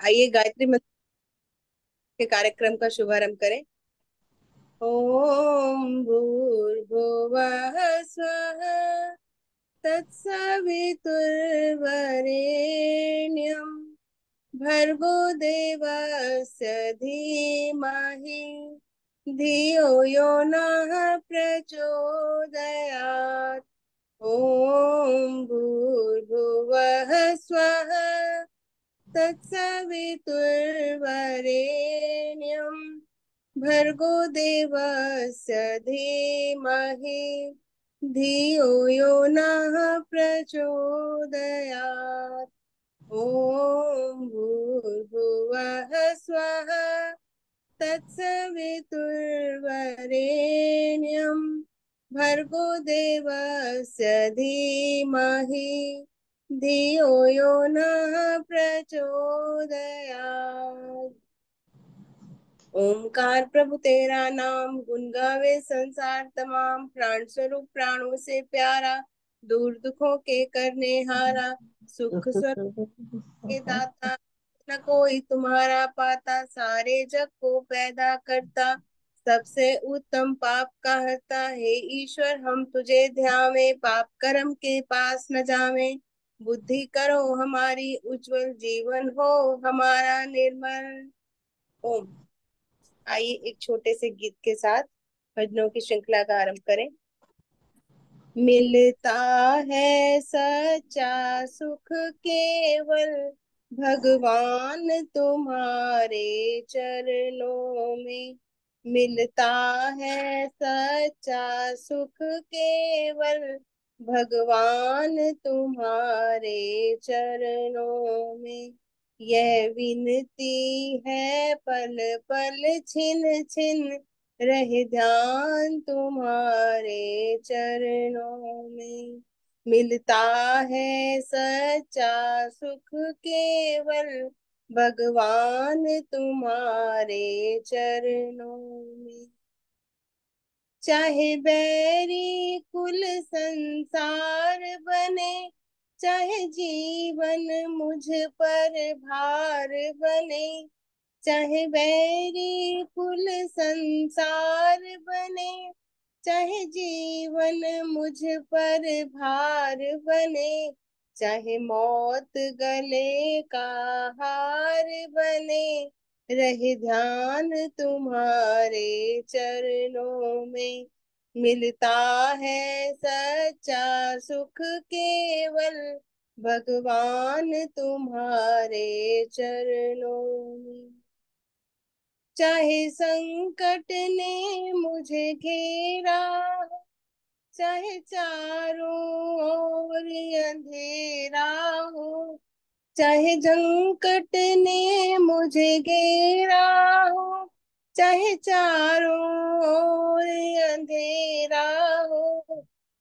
आइए गायत्री मंत्र के कार्यक्रम का शुभारंभ करें। ओम भूर्भुवः स्वः तत्सवितुर्वरेण्यं भर्गो देवस्य धीमहि धियो यो नः प्रचोदयात्। ओम भूर्भुवः स्वः तत्सवितुर्वरेण्यं भर्गो देवस्य धीमहि धियो यो नः प्रचोदयात्। ॐ भूर्भुवः स्वः तत्सवितुर्वरेण्यं भर्गो देवस्य धीमहि धियो यो नः प्रचोदयात्। ओमकार प्रभु तेरा नाम गुण गावे संसार तमाम, प्राण स्वरूप प्राणों से प्यारा, दूर दुखों के करने हारा, सुख स्वरूप के दाता, न कोई तुम्हारा पाता, सारे जग को पैदा करता, सबसे उत्तम पाप का हरता। हे ईश्वर हम तुझे ध्यावे, पाप कर्म के पास न जावे, बुद्धि करो हमारी उज्जवल, जीवन हो हमारा निर्मल। ओम। आइए एक छोटे से गीत के साथ भजनों की श्रृंखला का आरंभ करें। मिलता है सच्चा सुख केवल भगवान तुम्हारे चरणों में, मिलता है सच्चा सुख केवल भगवान तुम्हारे चरणों में। यह विनती है पल पल छिन छिन रहे ध्यान तुम्हारे चरणों में, मिलता है सच्चा सुख केवल भगवान तुम्हारे चरणों में। चाहे बैरी कुल संसार बने, चाहे जीवन मुझ पर भार बने, चाहे बैरी कुल संसार बने, चाहे जीवन मुझ पर भार बने, चाहे मौत गले का हार बने, रहे ध्यान तुम्हारे चरणों में, मिलता है सच्चा सुख केवल भगवान तुम्हारे चरणों में। चाहे संकट ने मुझे घेरा हो, चाहे चारों ओर अंधेरा हो, चाहे संकट ने मुझे घेरा हो, चाहे चारों ओर अंधेरा हो,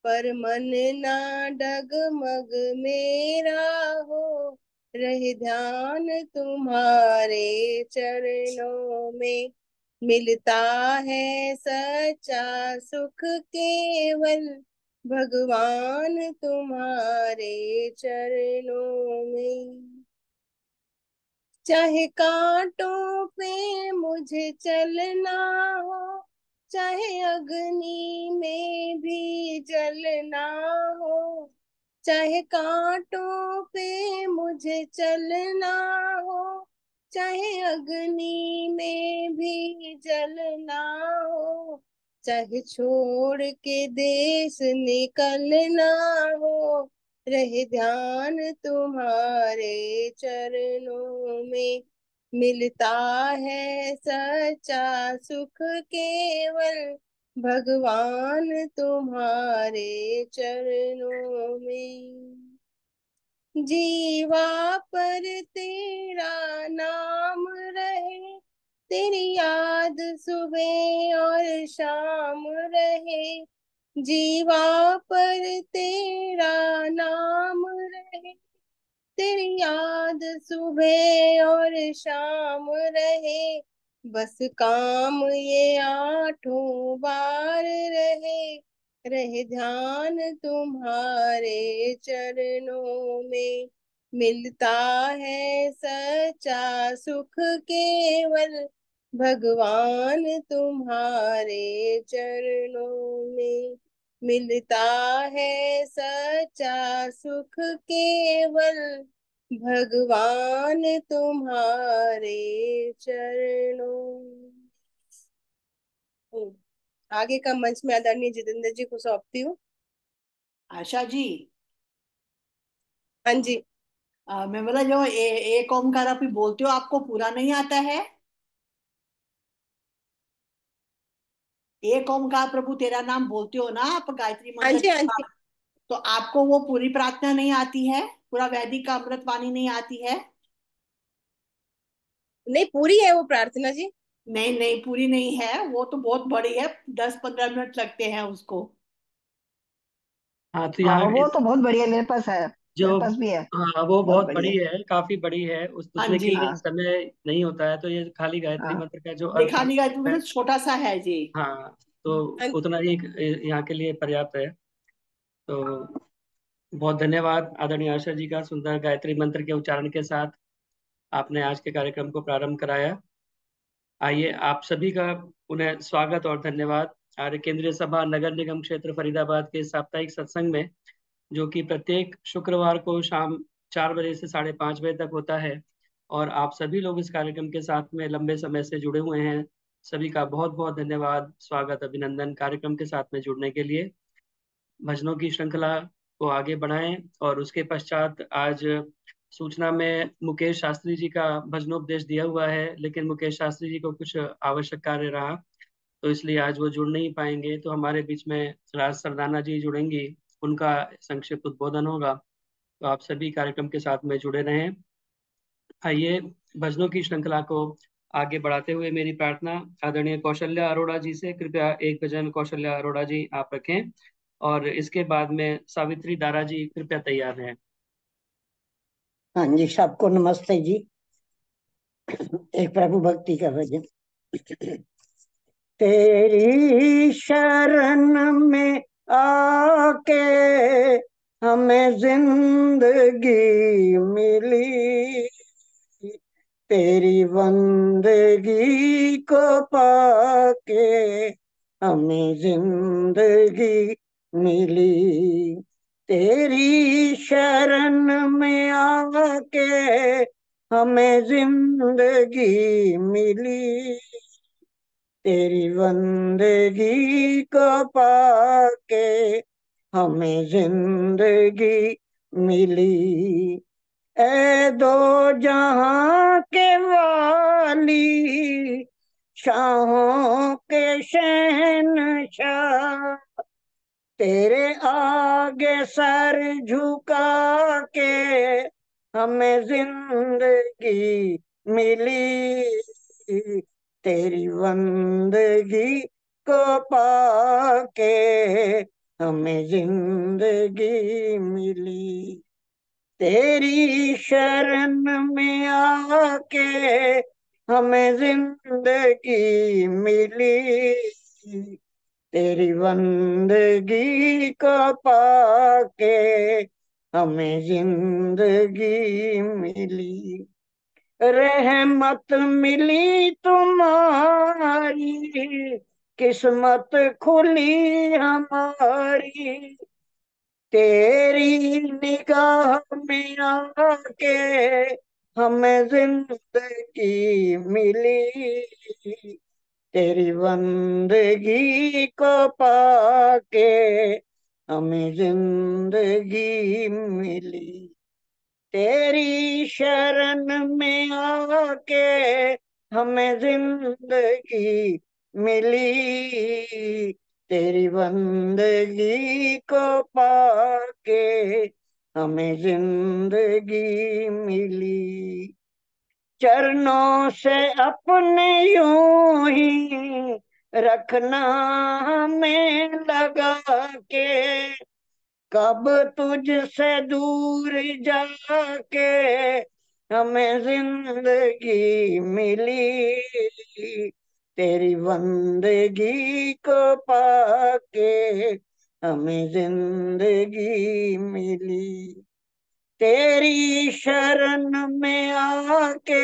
पर मन ना डगमग मेरा हो, रहे ध्यान तुम्हारे चरणों में, मिलता है सच्चा सुख केवल भगवान तुम्हारे चरणों में। चाहे कांटों पे मुझे चलना हो, चाहे अग्नि में भी जलना हो, चाहे कांटों पे मुझे चलना हो, चाहे अग्नि में भी जलना हो, चाहे छोड़ के देश निकलना हो, रहे ध्यान तुम्हारे चरणों में, मिलता है सच्चा सुख केवल भगवान तुम्हारे चरणों में। जीवा पर तेरा नाम रहे, तेरी याद सुबह और शाम रहे, जीवा पर तेरा नाम रहे, तेरी याद सुबह और शाम रहे, बस काम ये आठों बार रहे, रहे ध्यान तुम्हारे चरणों में, मिलता है सच्चा सुख केवल भगवान तुम्हारे चरणों में। मिलता है सच्चा सुख केवल भगवान तुम्हारे चरणों में। आगे का मंच में आदरणीय जितेंद्र जी को सौंपती हूँ। आशा जी, हाँ जी। मैं बोला जो एक ओमकार आप ही बोलते हो, आपको पूरा नहीं आता है? एक ओमकार प्रभु तेरा नाम बोलते हो ना आप, गायत्री हाँ मंत्र जी। के हाँ जी। साथ। तो आपको वो पूरी प्रार्थना नहीं आती है? पूरा वैदिक का अमृत वाणी नहीं आती है? नहीं, पूरी है वो प्रार्थना जी। नहीं नहीं, पूरी नहीं है, वो तो बहुत बड़ी है, 10-15 मिनट लगते हैं उसको। हाँ तो हाँ यहाँ वो तो बहुत बढ़िया, मेरे पास है, जो, मेरे पास भी है। हाँ वो बहुत बहुत बढ़िया। बड़ी है, काफी बड़ी है, हाँ उसमें के जी। लिए हाँ समय नहीं होता है, तो ये खाली गायत्री हाँ मंत्र का जो अर्थ दिखाने का है, मतलब छोटा सा है जी। हाँ तो हाँ उतना ही यहाँ के लिए पर्याप्त है। तो बहुत धन्यवाद आदरणीय आशा जी का, सुंदर गायत्री मंत्र के उच्चारण के साथ आपने आज के कार्यक्रम को प्रारंभ कराया। आइए आप सभी का पुनः स्वागत और धन्यवाद आर्य केंद्रीय सभा नगर निगम क्षेत्र फरीदाबाद के साप्ताहिक सत्संग में, जो कि प्रत्येक शुक्रवार को शाम 4 बजे से 5:30 बजे तक होता है। और आप सभी लोग इस कार्यक्रम के साथ में लंबे समय से जुड़े हुए हैं। सभी का बहुत बहुत धन्यवाद, स्वागत, अभिनंदन कार्यक्रम के साथ में जुड़ने के लिए। भजनों की श्रृंखला को आगे बढ़ाएं। और उसके पश्चात आज सूचना में मुकेश शास्त्री जी का भजनोपदेश दिया हुआ है, लेकिन मुकेश शास्त्री जी को कुछ आवश्यक कार्य रहा, तो इसलिए आज वो जुड़ नहीं पाएंगे। तो हमारे बीच में राज सरदाना जी जुड़ेंगी, उनका संक्षिप्त उद्बोधन होगा। तो आप सभी कार्यक्रम के साथ में जुड़े रहें। आइए भजनों की श्रृंखला को आगे बढ़ाते हुए मेरी प्रार्थना आदरणीय कौशल्या अरोड़ा जी से, कृपया एक भजन कौशल्या अरोड़ा जी आप रखें। और इसके बाद में सावित्री दारा जी कृपया तैयार रहें। हाँ जी, सबको नमस्ते जी। एक प्रभु भक्ति का भजन। तेरी शरण में आके हमें जिंदगी मिली, तेरी बंदगी को पाके हमें जिंदगी मिली। तेरी शरण में आके हमें जिंदगी मिली, तेरी बंदगी को पाके हमें जिंदगी मिली। ए दो जहां के वाली, शाहों के शहंशाह, तेरे आगे सर झुका के हमें जिंदगी मिली, तेरी बंदगी को पाके हमें जिंदगी मिली। तेरी शरण में आके हमें जिंदगी मिली, तेरी बंदगी को पाके हमें जिंदगी मिली। रहमत मिली तुम्हारी, किस्मत खुली हमारी, तेरी निगाह में आके हमें जिंदगी मिली, तेरी बंदगी को पाके हमें जिंदगी मिली। तेरी शरण में आके हमें जिंदगी मिली, तेरी बंदगी को पाके हमें जिंदगी मिली। चरणों से अपने यूं ही रखना हमें लगा के, कब तुझसे दूर जाके हमें जिंदगी मिली, तेरी बंदगी को पाके हमें जिंदगी मिली। तेरी शरण में आके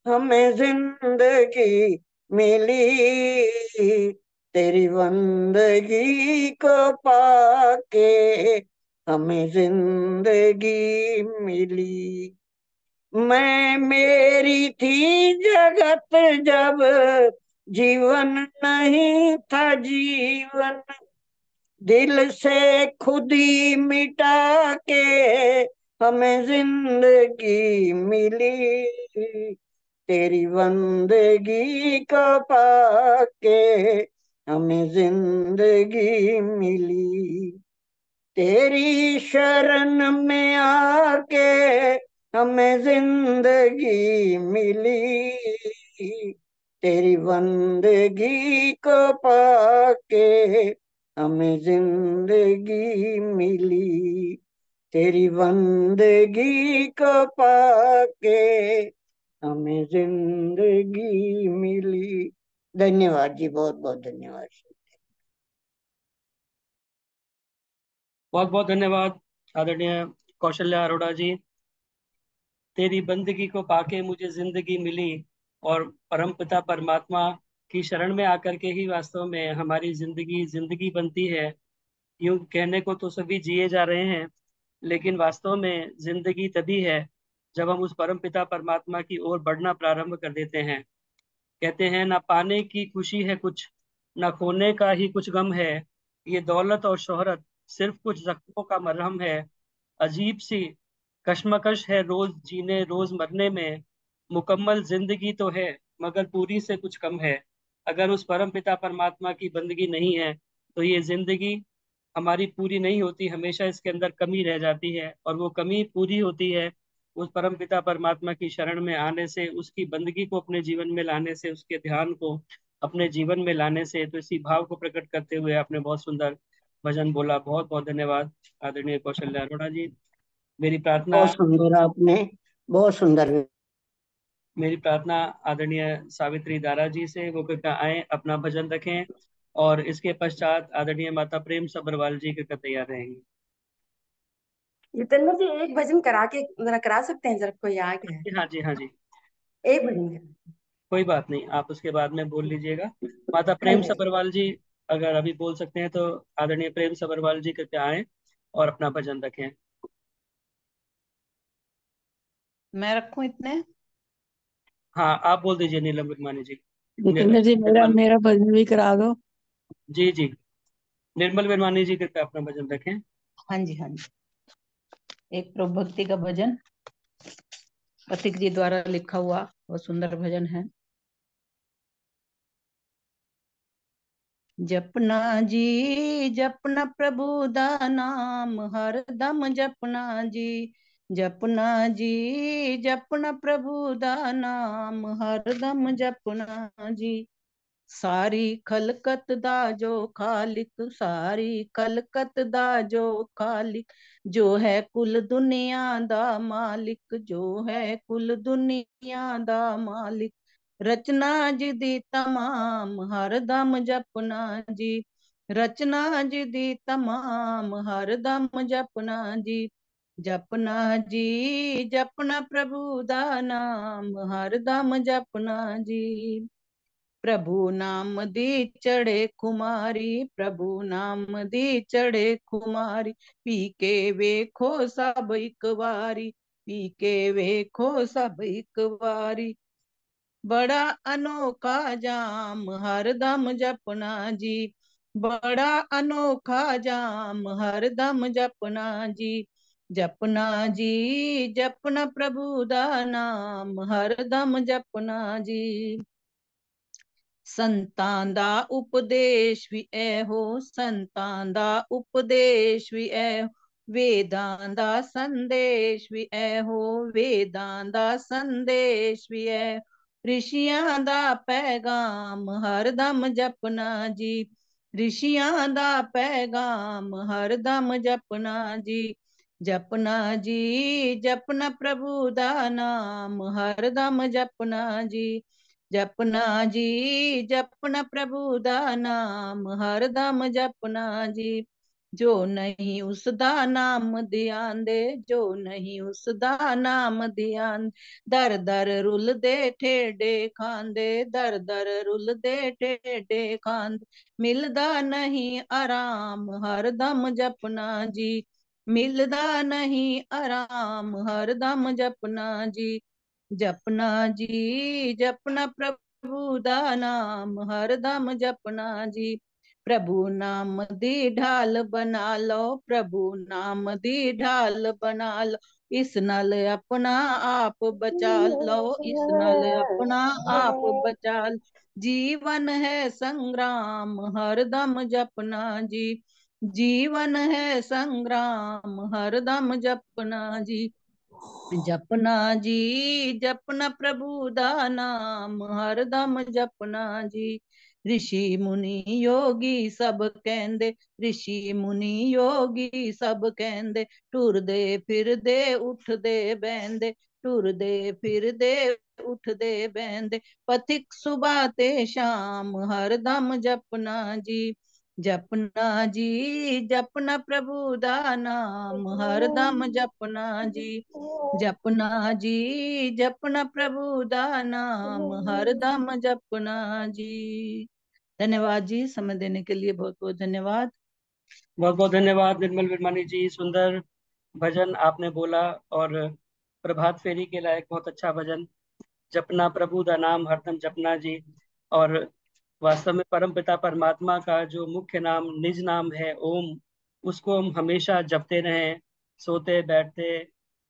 हमें जिंदगी मिली, तेरी बंदगी को पाके हमें जिंदगी मिली। मैं मेरी थी जगत जब जीवन नहीं था जीवन, दिल से खुद ही मिटा के हमें जिंदगी मिली, तेरी बंदगी को पाके हमें जिंदगी मिली। तेरी शरण में आके हमें जिंदगी मिली, तेरी बंदगी को पाके हमें जिंदगी मिली, तेरी बंदगी को पाके हमें जिंदगी मिली। धन्यवाद जी, बहुत बहुत धन्यवाद। बहुत बहुत धन्यवाद आदरणीय कौशल्या अरोड़ा जी। तेरी बंदगी को पाके मुझे जिंदगी मिली, और परमपिता परमात्मा की शरण में आकर के ही वास्तव में हमारी जिंदगी जिंदगी बनती है। यूं कहने को तो सभी जिए जा रहे हैं, लेकिन वास्तव में जिंदगी तभी है जब हम उस परमपिता परमात्मा की ओर बढ़ना प्रारंभ कर देते हैं। कहते हैं ना पाने की खुशी है कुछ, ना खोने का ही कुछ गम है, ये दौलत और शोहरत सिर्फ कुछ जख्मों का मरहम है। अजीब सी कश्मकश है रोज जीने रोज मरने में, मुकम्मल जिंदगी तो है मगर पूरी से कुछ कम है। अगर उस परम पिता परमात्मा की बंदगी नहीं है तो ये जिंदगी हमारी पूरी नहीं होती, हमेशा इसके अंदर कमी रह जाती है, और वो कमी पूरी होती है उस परम पिता परमात्मा की शरण में आने से, उसकी बंदगी को अपने जीवन में लाने से, उसके ध्यान को अपने जीवन में लाने से। तो इसी भाव को प्रकट करते हुए आपने बहुत सुंदर भजन बोला। बहुत बहुत धन्यवाद आदरणीय कौशल्या अरोड़ा जी। मेरी प्रार्थना बहुत सुंदर आपने, बहुत सुंदर। मेरी प्रार्थना आदरणीय सावित्री दारा जी से, वो कृपया आए अपना भजन रखें, और इसके पश्चात आदरणीय माता प्रेम सब्रवाल जी कृपया तैयार रहेंगी। जितेंद्र जी एक भजन करा के जरा करा सकते हैं, जरा कोई आ गया है। हाँ जी, हाँ जी, एक भजन करा। कोई बात नहीं, आप उसके बाद में बोल लीजिएगा। माता हाँ प्रेम जी। सब्रवाल जी अगर अभी बोल सकते हैं तो आदरणीय प्रेम सब्रवाल जी कृपया आए और अपना भजन रखें। मैं रखूं इतने? हाँ, आप बोल दीजिए नीलम विरमानी जी। जितेंद्र जी मेरा निर्मल मेरा भजन भी करा दो। जी जी, निर्मल विरमानी जी कृपया अपना भजन रखें। हाँ जी, हाँ जी। एक प्रभु भक्ति का भजन पथिक जी द्वारा लिखा हुआ बहुत सुंदर भजन है। जपना जी जपना प्रभु दा नाम हर दम जपना जी, जपना जी जपना प्रभु दा नाम हर दम जपना जी। सारी खलकत दा जो खालिक, सारी खलकत दा जो खालिक, जो है कुल दुनिया दा मालिक, जो है कुल दुनिया दा मालिक। रचना जी दी तमाम हर दम जपना जी, रचना जी दी तमाम हर दम जपना जी। जपना जी जपना प्रभु दा नाम हर दम जपना जी। प्रभु नाम दी चढ़े खुमारी, प्रभु नाम दी चढ़े खुमारी, पी के वेखो सब एक बारी, पी के वेखो सब एक बारी। बड़ा अनोखा जाम हर दम जपना जी, बड़ा अनोखा जाम हर दम जपना जी। जपना जी जपना प्रभु दा नाम हर दम जपना जी। संतां दा उपदेश भी ऐहो, संतां दा उपदेश भी ऐहो, वेदां दा संदेश भी ऐहो, वेदां दा संदेश भी ऐहो। ऋषियां दा पैगाम हर दम जपना जी, ऋषियां दा पैगाम हर दम जपना जी। जपना जी जपना प्रभु दा नाम हर दम जपना जी, जपना जी जपना प्रभु दा नाम हर दम जपना जी। जो नहीं उसदा नाम ध्यान दे, जो नहीं उसदा नाम ध्यान। दर दर रुल दे ठेडे खांदे, दर दर रुल दे ठेडे खांदे। मिलदा नहीं आराम हरदम जपना जी, मिलदा नहीं आराम हरदम जपना जी। जपना जी जपना प्रभु दा नाम हरदम जपना जी। प्रभु नाम दी ढाल बना लो, प्रभु नाम दी ढाल बना लो। इस नाल अपना आप बचा लो, इस नाल अपना आप बचा लो। जीवन है संग्राम हरदम जपना जी, जीवन है संग्राम हरदम जपना जी। जपना जी जपना प्रभु दा नाम हरदम जपना जी। ऋषि मुनि योगी सब कहंदे, ऋषि मुनि योगी सब कहंदे। टुरदे फिरदे उठदे बहंदे, टुरदे फिरदे उठदे बहंदे। पथिक सुबह ते शाम हरदम जपना जी, जपना जी जपना प्रभु दा नाम हरदम जपना जी। जपना जी जपना प्रभु दा नाम हरदम जपना जी। धन्यवाद जी, समय देने के लिए बहुत बहुत धन्यवाद। बहुत बहुत धन्यवाद निर्मल विरमानी जी, सुंदर भजन आपने बोला और प्रभात फेरी के लायक बहुत अच्छा भजन। जपना प्रभु दा नाम हरदम जपना जी। और वास्तव में परम पिता परमात्मा का जो मुख्य नाम निज नाम है ओम, उसको हम हमेशा जपते रहें, सोते बैठते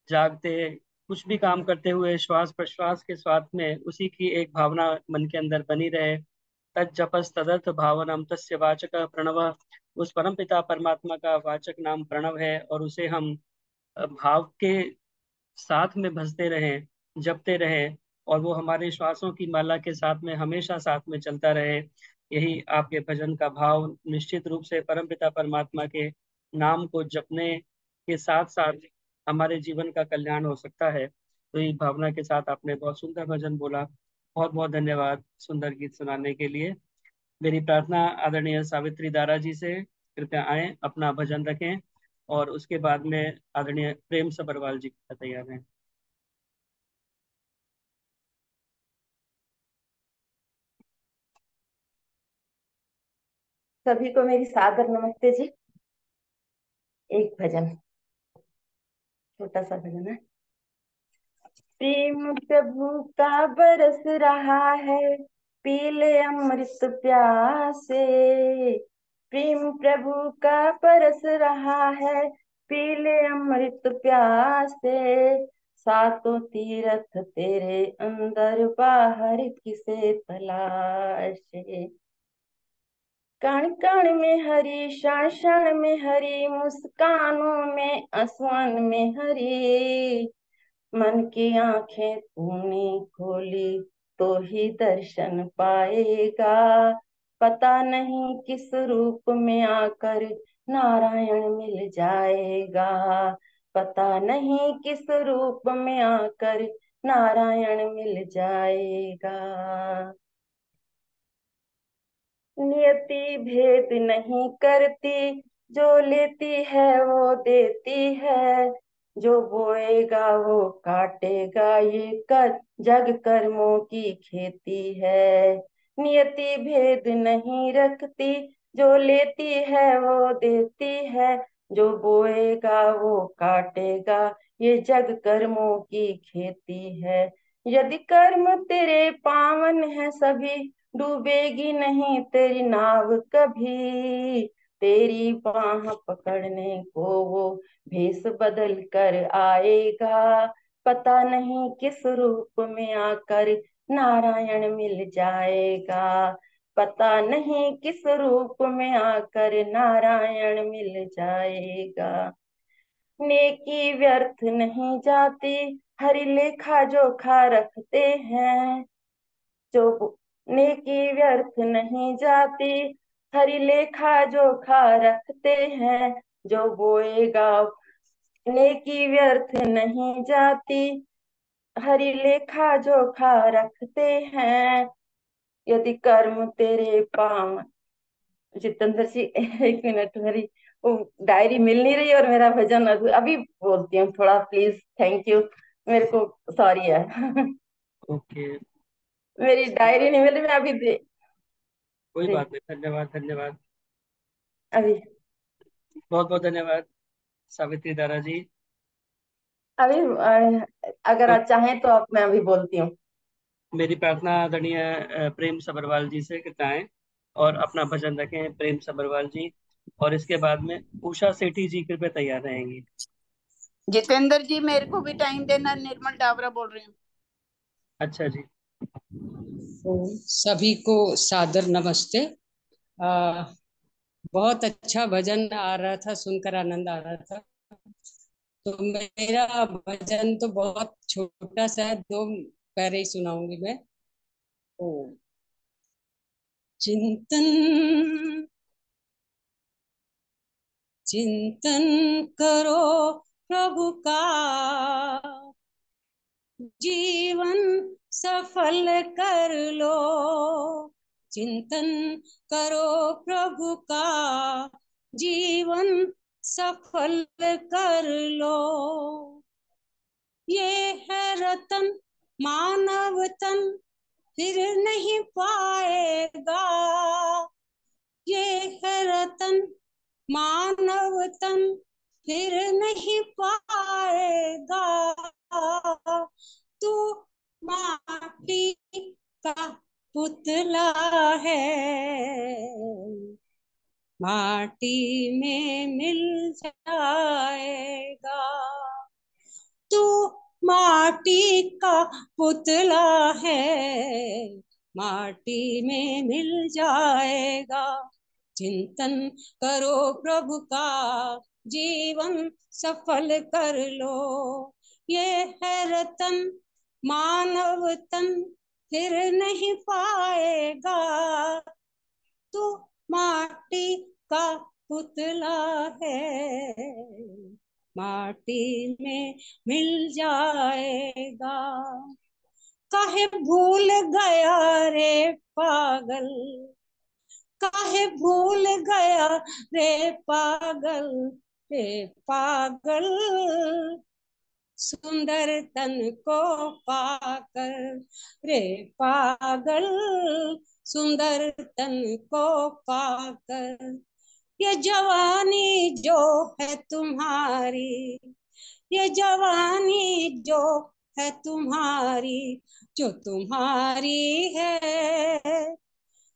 जागते, कुछ भी काम करते हुए श्वास प्रश्वास के साथ में उसी की एक भावना मन के अंदर बनी रहे। तज्जपस तदर्थ भावनम तस्य वाचक प्रणव। उस परम पिता परमात्मा का वाचक नाम प्रणव है और उसे हम भाव के साथ में भजते रहें, जपते रहें, और वो हमारे श्वासों की माला के साथ में हमेशा साथ में चलता रहे। यही आपके भजन का भाव। निश्चित रूप से परमपिता परमात्मा के नाम को जपने के साथ साथ हमारे जीवन का कल्याण हो सकता है। तो इस भावना के साथ आपने बहुत सुंदर भजन बोला। बहुत बहुत धन्यवाद सुंदर गीत सुनाने के लिए। मेरी प्रार्थना आदरणीय सावित्री दारा जी से, कृपया आए अपना भजन रखें और उसके बाद में आदरणीय प्रेम सबरवाल जी का तैयार हैं। सभी को मेरी सादर नमस्ते जी। एक भजन, छोटा सा भजन है। प्रेम प्रभु का बरस रहा है, पी ले अमृत प्यासे। प्रेम प्रभु का बरस रहा है, पी ले अमृत प्यासे। सातों तीरथ तेरे अंदर बाहर किसे तलाशे। कण कण में हरी, क्षण क्षण में हरी, मुस्कानों में आसमान में हरी। मन की आंखें तूने खोली तो ही दर्शन पाएगा। पता नहीं किस रूप में आकर नारायण मिल जाएगा। पता नहीं किस रूप में आकर नारायण मिल जाएगा। नियति भेद नहीं करती, जो लेती है वो देती है। जो बोएगा वो काटेगा, ये कर जग कर्मों की खेती है। नियति भेद नहीं रखती, जो लेती है वो देती है। जो बोएगा वो काटेगा, ये जग कर्मों की खेती है। यदि कर्म तेरे पावन है सभी, डूबेगी नहीं तेरी नाव कभी। तेरी बाह पकड़ने को वो भेष बदल कर आएगा। पता नहीं किस रूप में आकर नारायण मिल जाएगा। पता नहीं किस रूप में आकर नारायण मिल जाएगा। नेकी व्यर्थ नहीं जाती, हरि लेखा जोखा रखते हैं। जो नेकी व्यर्थ नहीं जाती, हरि लेखा जोखा रखते हैं। जो बोएगा नेकी व्यर्थ नहीं जाती, हरि लेखा जोखा रखते हैं। यदि कर्म तेरे पावन, जितेंद्र जी एक मिनट, हरि वो डायरी मिल नहीं रही और मेरा भजन अभी बोलती हूँ थोड़ा, प्लीज, थैंक यू। मेरे को सॉरी है। ओके, मेरी डायरी नहीं मिल रही, मैं अभी कोई दे, बात नहीं, धन्यवाद धन्यवाद, अभी बहुत बहुत धन्यवाद सावित्री दारा जी। अभी अगर तो आप चाहें तो आप, मैं अभी बोलती हूँ। मेरी प्रार्थना आदरणीय प्रेम सबरवाल जी से बताएं और अपना भजन रखें प्रेम सबरवाल जी, और इसके बाद में उषा सेठी जी कृपया तैयार रहेंगी। जितेंद्र जी मेरे को भी टाइम देना, निर्मल डाबरा बोल रही हूँ। अच्छा जी। तो सभी को सादर नमस्ते। बहुत अच्छा भजन आ रहा था, सुनकर आनंद आ रहा था। तो मेरा भजन तो बहुत छोटा सा है, 2 पैरे ही सुनाऊंगी मैं। ओ चिंतन चिंतन करो प्रभु का, जीवन सफल कर लो। चिंतन करो प्रभु का, जीवन सफल कर लो। ये है रतन मानव तन, फिर नहीं पाएगा। ये है रतन मानव तन, फिर नहीं पाएगा। तू माटी का पुतला है, माटी में मिल जाएगा। तू माटी का पुतला है, माटी में मिल जाएगा। चिंतन करो प्रभु का, जीवन सफल कर लो। ये है रतन मानव तन, फिर नहीं पाएगा। तू माटी का पुतला है, माटी में मिल जाएगा। काहे भूल गया रे पागल, काहे भूल गया रे पागल, रे पागल, सुंदर तन को पाकर। रे पागल, सुंदर तन को पाकर। ये जवानी जो है तुम्हारी, ये जवानी जो है तुम्हारी, जो तुम्हारी है,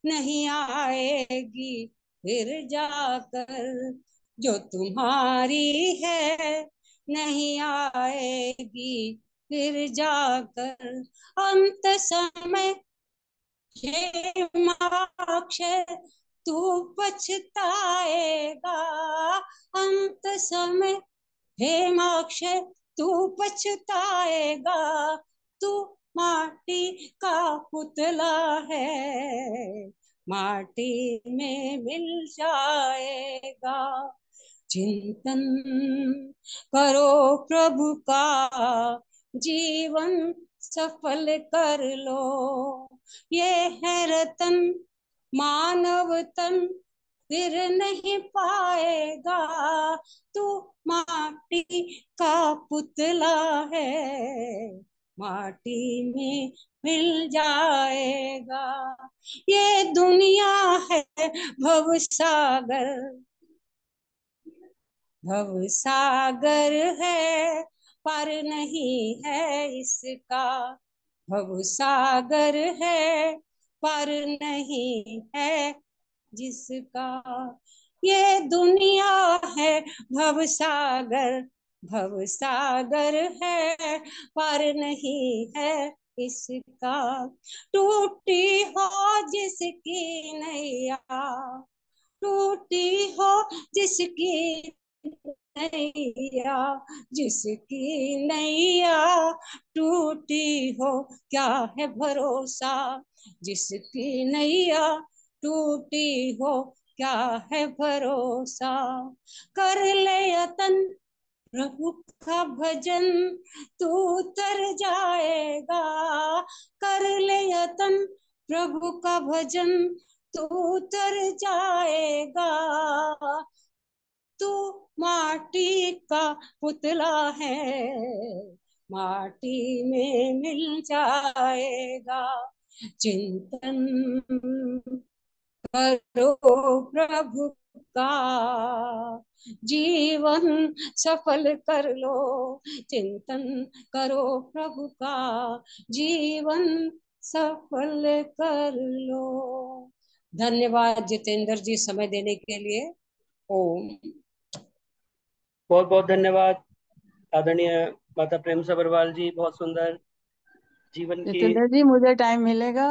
नहीं आएगी फिर जाकर। जो तुम्हारी है, नहीं आएगी फिर जाकर। अंत समय क्षेमाक्षय तू पछताएगा। अंत समय हेमाक्षय तू पछताएगा। तू माटी का पुतला है, माटी में मिल जाएगा। चिंतन करो प्रभु का, जीवन सफल कर लो। ये है रतन मानव तन, फिर नहीं पाएगा। तू माटी का पुतला है, माटी में मिल जाएगा। ये दुनिया है भवसागर, भवसागर है पर नहीं है इसका। भवसागर है पर नहीं है जिसका। ये दुनिया है भवसागर, भवसागर है पर नहीं है इसका। टूटी हो जिसकी नैया, टूटी हो जिसकी नैया, जिसकी नैया टूटी हो, क्या है भरोसा। जिसकी नैया टूटी हो, क्या है भरोसा। कर ले यतन प्रभु का भजन, तू तर जाएगा। कर ले यतन प्रभु का भजन, तू तर जाएगा। तू माटी का पुतला है, माटी में मिल जाएगा। चिंतन करो प्रभु का, जीवन सफल कर लो। चिंतन करो प्रभु का, जीवन सफल कर लो। धन्यवाद जितेंद्र जी समय देने के लिए। ओम। बहुत बहुत धन्यवाद आदरणीय माता प्रेम सबरवाल जी, बहुत सुंदर जीवन की। जितेंद्र जी मुझे टाइम मिलेगा?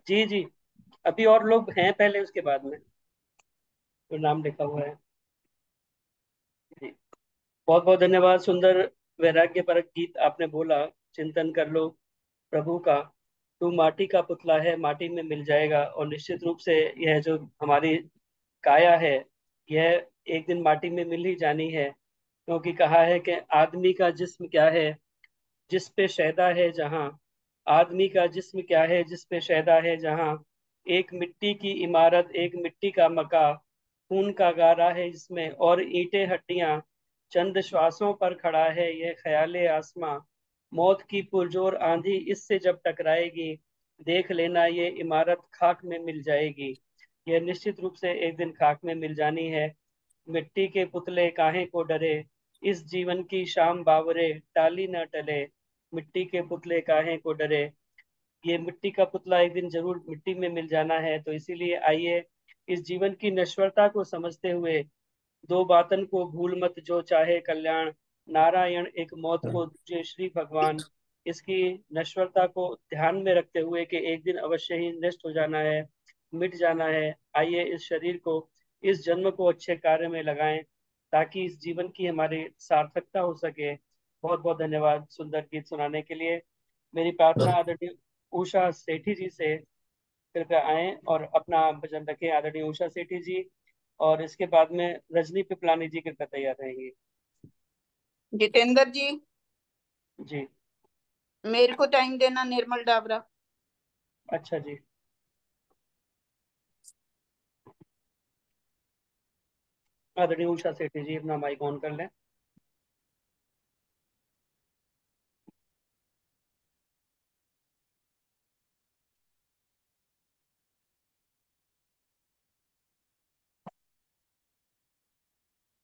जी जी, अभी और लोग हैं पहले, उसके बाद में तो नाम लिखा हुआ है जी। बहुत बहुत धन्यवाद। सुंदर वैराग्य परक गीत आपने बोला। चिंतन कर लो प्रभु का, तू माटी का पुतला है, माटी में मिल जाएगा। और निश्चित रूप से यह जो हमारी काया है, यह एक दिन माटी में मिल ही जानी है। क्योंकि कहा है कि आदमी का जिस्म क्या है जिस पे शैदा है जहां, आदमी का जिस्म क्या है जिस पे शैदा है जहां, एक मिट्टी की इमारत एक मिट्टी का मका, खून का गारा है जिसमें और ईंटें हड्डियां, चंद श्वासों पर खड़ा है यह ख्याले आसमां, मौत की पुरजोर आंधी इससे जब टकराएगी, देख लेना ये इमारत खाक में मिल जाएगी। यह निश्चित रूप से एक दिन खाक में मिल जानी है। मिट्टी के पुतले काहे को डरे, इस जीवन की शाम बावरे टाली न टले, मिट्टी के पुतले काहे को डरे। ये मिट्टी का पुतला एक दिन जरूर मिट्टी में मिल जाना है। तो इसीलिए आइए इस जीवन की नश्वरता को समझते हुए, दो बातन को भूल मत जो चाहे कल्याण, नारायण एक मौत को दूजे श्री भगवान। इसकी नश्वरता को ध्यान में रखते हुए कि एक दिन अवश्य ही नष्ट हो जाना है, मिट जाना है। आइए इस शरीर को, इस जन्म को अच्छे कार्य में लगाएं, ताकि इस जीवन की हमारी सार्थकता हो सके। बहुत बहुत धन्यवाद सुंदर गीत सुनाने के लिए। मेरी प्रार्थना आदरणीय उषा सेठी जी से, कृपया आए और अपना भजन रखें। आदरणीय उषा सेठी जी, और इसके बाद में रजनी पिपलानी जी कृपया तैयार रहेंगी। जितेंद्र जी जी। मेरे को टाइम देना, निर्मल डाबरा। अच्छा जी। आदरणीय उषा सेठी जी अपना माइक ऑन कर लें।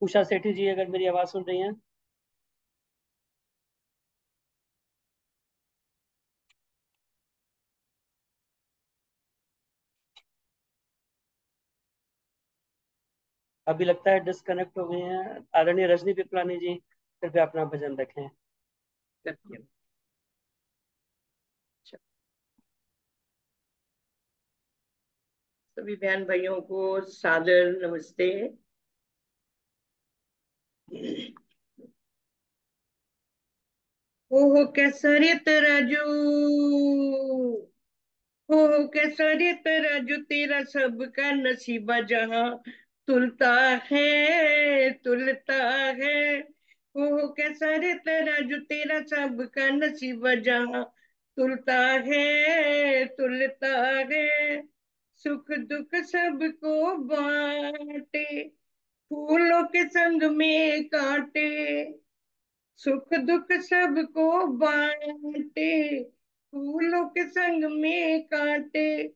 उषा सेठी जी अगर मेरी आवाज सुन रही हैं? अभी लगता है डिस्कनेक्ट हो गई हैं। आदरणीय रजनी पिपलानी जी कृपया अपना भजन रखें। सत्यम। अच्छा, सभी बहन भाइयों को सादर नमस्ते। हो कैसा रे तराजू, हो कैसा रे तराजू, तेरा सबका नसीबा जहां तुलता तुलता है। हो कैसा रे तराजू, तेरा सबका नसीबा जहां तुलता तुलता है। सुख दुख सबको बांटे, फूलों के संग में कांटे, सुख दुख सबको बांटे, फूलों के संग में कांटे।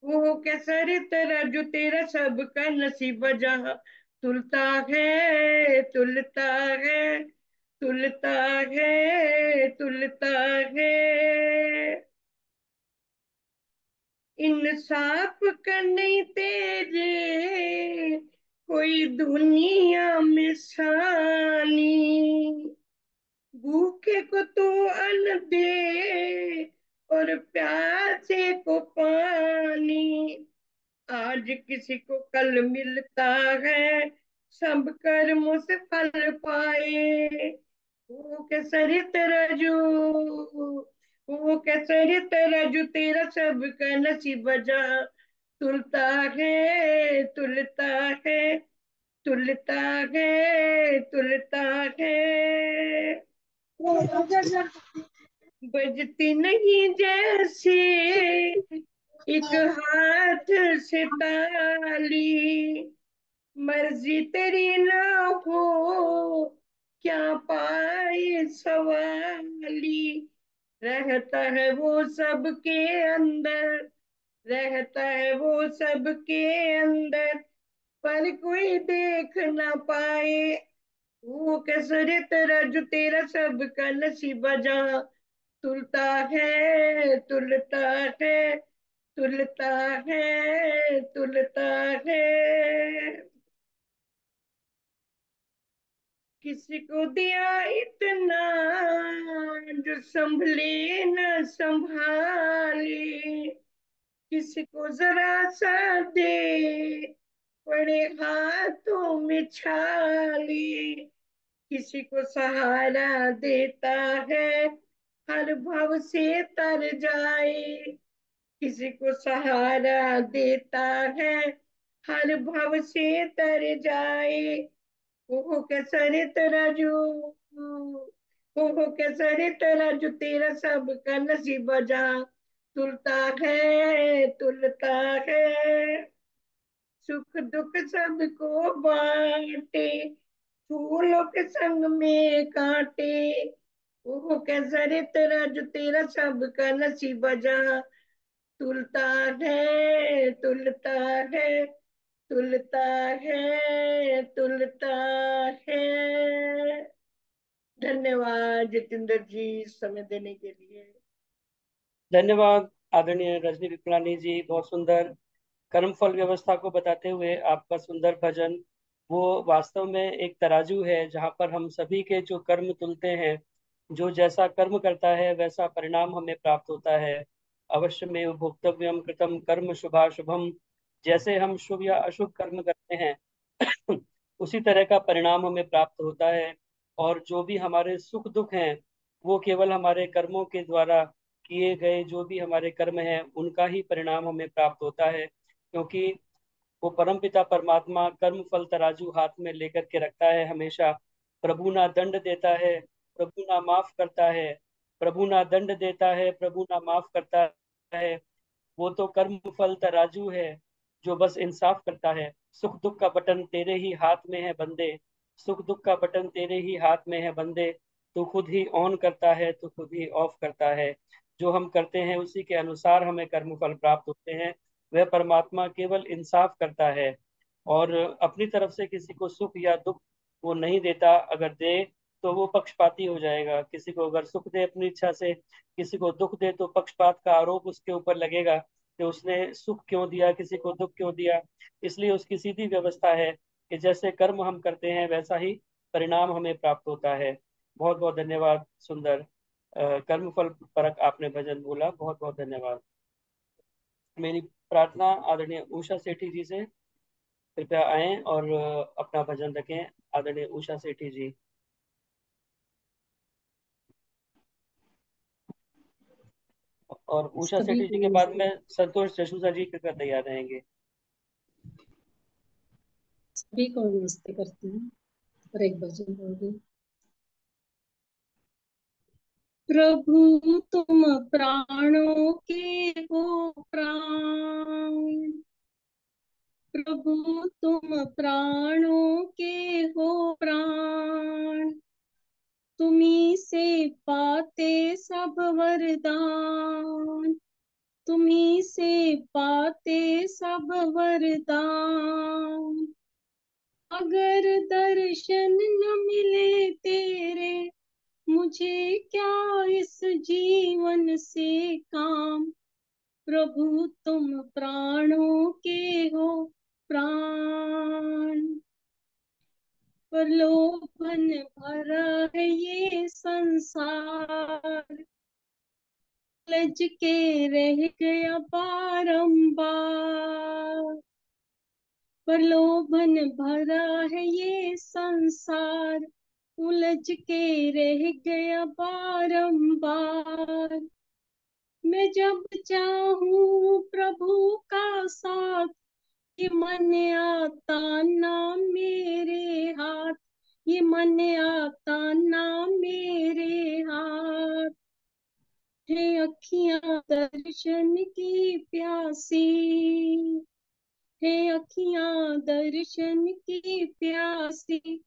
वो कैसा रे तराजू, तेरा सबका नसीब जहां तुलता तुलता है तुलता तुलता है। इंसाफ का नहीं तेरे कोई दुनिया में सानी, भूखे को तू अन्न दे और प्यासे को पानी। आज किसी को कल मिलता है, सब कर्मों से फल पाए। वो कैसरी तराजू, वो कैसरी तराजू, तेरा सबका नसीब जहां तुलता तुलता है तुलता तुलता है। बजती नहीं जैसे एक हाथ से ताली, मर्जी तेरी ना हो क्या पाए सवाली। रहता है वो सबके अंदर, रहता है वो सबके अंदर, पर कोई देख ना पाए। वो कैसरे तेरा जो तेरा सबका नसीबा जहां तुलता है, तुलता है, तुलता है, तुलता है। किसी को दिया इतना जो संभले न संभाले, किसी को जरा सा दे पड़े हाथों में छाले। किसी को सहारा देता है हर भाव से तर जाए, किसी को सहारा देता है हर भाव से तर जाए। ओहो कैसा रे तराजू, ओहो कैसा रे तराजू तेरा सबका नसीब जहां तुलता है, तुलता है। सुख दुख सबको बांटे, फूलों के संग में कांटे। ओहो कैसा रे तराजू तेरा सबका नसीब जहां तुलता है, तुलता है, तुलता है, तुलता है। धन्यवाद जितेंद्र जी समय देने के लिए। धन्यवाद आदरणीय रजनी विपलानी जी, बहुत सुंदर कर्मफल व्यवस्था को बताते हुए आपका सुंदर भजन वो वास्तव में एक तराजू है जहाँ पर हम सभी के जो कर्म तुलते हैं। जो जैसा कर्म करता है वैसा परिणाम हमें प्राप्त होता है। अवश्य में भोक्तव्यम कृतम कर्म शुभाशुभम, जैसे हम शुभ या अशुभ कर्म करते हैं उसी तरह का परिणाम हमें प्राप्त होता है। और जो भी हमारे सुख दुख हैं वो केवल हमारे कर्मों के द्वारा किए गए जो भी हमारे कर्म हैं उनका ही परिणाम हमें प्राप्त होता है। क्योंकि वो परमपिता परमात्मा कर्म फल तराजू हाथ में लेकर के रखता है हमेशा। प्रभु ना दंड देता है, प्रभु ना माफ करता है। प्रभु ना दंड देता है, प्रभु ना माफ करता है। वो तो कर्म फल तराजू है जो बस इंसाफ करता है। सुख दुख का बटन तेरे ही हाथ में है बंदे, सुख दुख का बटन तेरे ही हाथ में है बंदे। तू खुद ही ऑन करता है, तू खुद ही ऑफ करता है। जो हम करते हैं उसी के अनुसार हमें कर्म फल प्राप्त होते हैं। वह परमात्मा केवल इंसाफ करता है और अपनी तरफ से किसी को सुख या दुख वो नहीं देता। अगर दे तो वो पक्षपाती हो जाएगा। किसी को अगर सुख दे अपनी इच्छा से, किसी को दुख दे तो पक्षपात का आरोप उसके ऊपर लगेगा कि उसने सुख क्यों दिया, किसी को दुख क्यों दिया। इसलिए उसकी सीधी व्यवस्था है कि जैसे कर्म हम करते हैं वैसा ही परिणाम हमें प्राप्त होता है। बहुत बहुत धन्यवाद। सुंदर कर्मफल परक आपने भजन बोला, बहुत बहुत धन्यवाद। मेरी प्रार्थना आदरणीय उषा सेठी जी से, कृपया आए और अपना भजन रखें। आदरणीय उषा सेठी जी। और उषा सभी सेठी जी को के बाद नमस्ते। में संतोष जसूजा जी कृपया तैयार रहेंगे। सभी को नमस्ते करते हैं और एक भजन बोल रही हूँ। प्रभु तुम प्राणों के हो प्राण, प्रभु तुम प्राणों के हो प्राण, तुम्ही से पाते सब वरदान, तुम्ही से पाते सब वरदान। अगर दर्शन न मिले तेरे, मुझे क्या इस जीवन से काम। प्रभु तुम प्राणों के हो प्राण, प्रलोभन भरा है ये संसार, लज के रह गया बारंबार। प्रलोभन भरा है ये संसार, उलझ के रह गया बारंबार। मैं जब चाहूं प्रभु का साथ, ये मन आता ना मेरे हाथ, ये मन आता ना मेरे हाथ। है अखियां दर्शन की प्यासी, है अखियां दर्शन की प्यासी,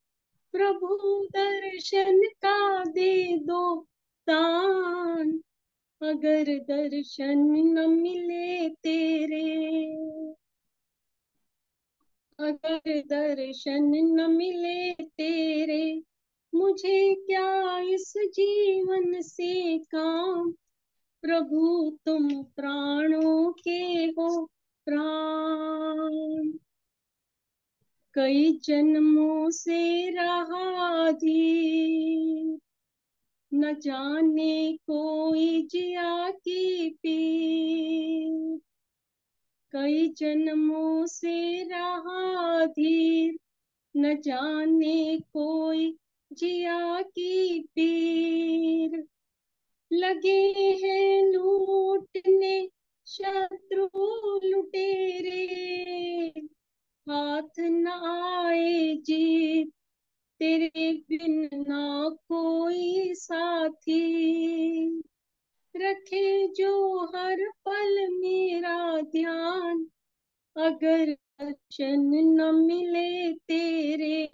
प्रभु दर्शन का दे दो दान, अगर दर्शन न मिले तेरे, अगर दर्शन न मिले तेरे, मुझे क्या इस जीवन से काम, प्रभु तुम प्राणों के हो प्राण, कई जन्मों से रहा धीर, न जाने कोई जिया की पीर, कई जन्मों से रहा धीर, न जाने कोई जिया की पीर, लगे हैं लूटने शत्रु लुटेरे, हाथ न आए जीत तेरे बिन ना कोई साथी, रखे जो हर पल मेरा ध्यान, अगर दर्शन न मिले तेरे,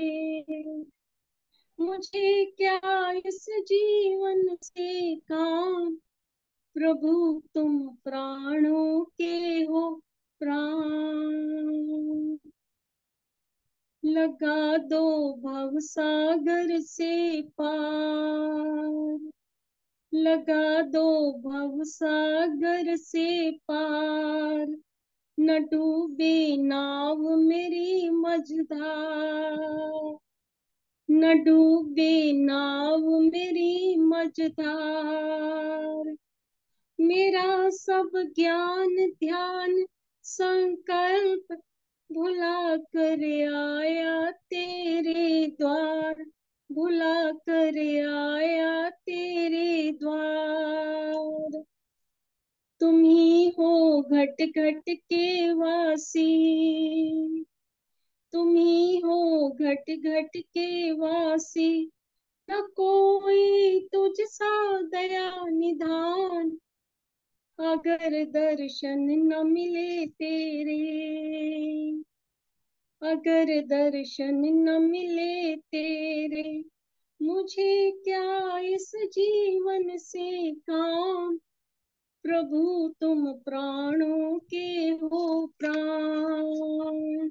मुझे क्या इस जीवन से काम, प्रभु तुम प्राणों के हो प्राण, लगा दो भव सागर से पार, लगा दो भव सागर से पार, न डूबे नाव मेरी मझधार, न डूबे नाव मेरी मझधार, मेरा सब ज्ञान ध्यान संकल्प भुला कर आया तेरे द्वार, भुला कर आया तेरे द्वार, तुम ही हो घट घट के वासी, तुम ही हो घट घट के वासी, न कोई तुझ सा दया निधान, अगर दर्शन न मिले तेरे, अगर दर्शन न मिले तेरे, मुझे क्या इस जीवन से काम, प्रभु तुम प्राणों के हो प्राण,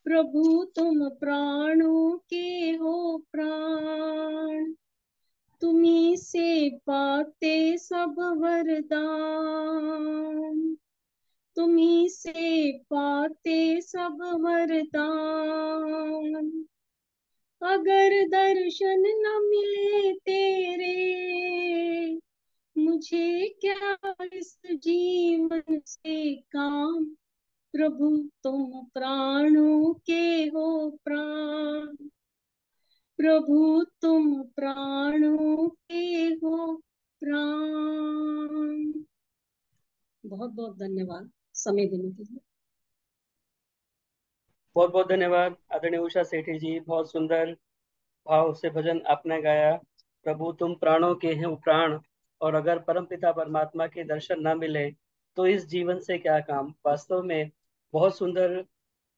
प्रभु तुम प्राणों के हो प्राण, तुम्ही से पाते सब वरदान, तुम्ही से पाते सब वरदान, अगर दर्शन न मिले तेरे, मुझे क्या इस जीवन से काम, प्रभु तुम प्राणों के हो प्राण, प्रभु तुम प्राणों के हो प्राण। बहुत बहुत धन्यवाद समय देने के लिए। बहुत बहुत धन्यवाद आदरणीय उषा सेठी जी, बहुत सुंदर भाव से भजन आपने गाया। प्रभु तुम प्राणों के हैं प्राण, और अगर परमपिता परमात्मा के दर्शन ना मिले तो इस जीवन से क्या काम। वास्तव में बहुत सुंदर।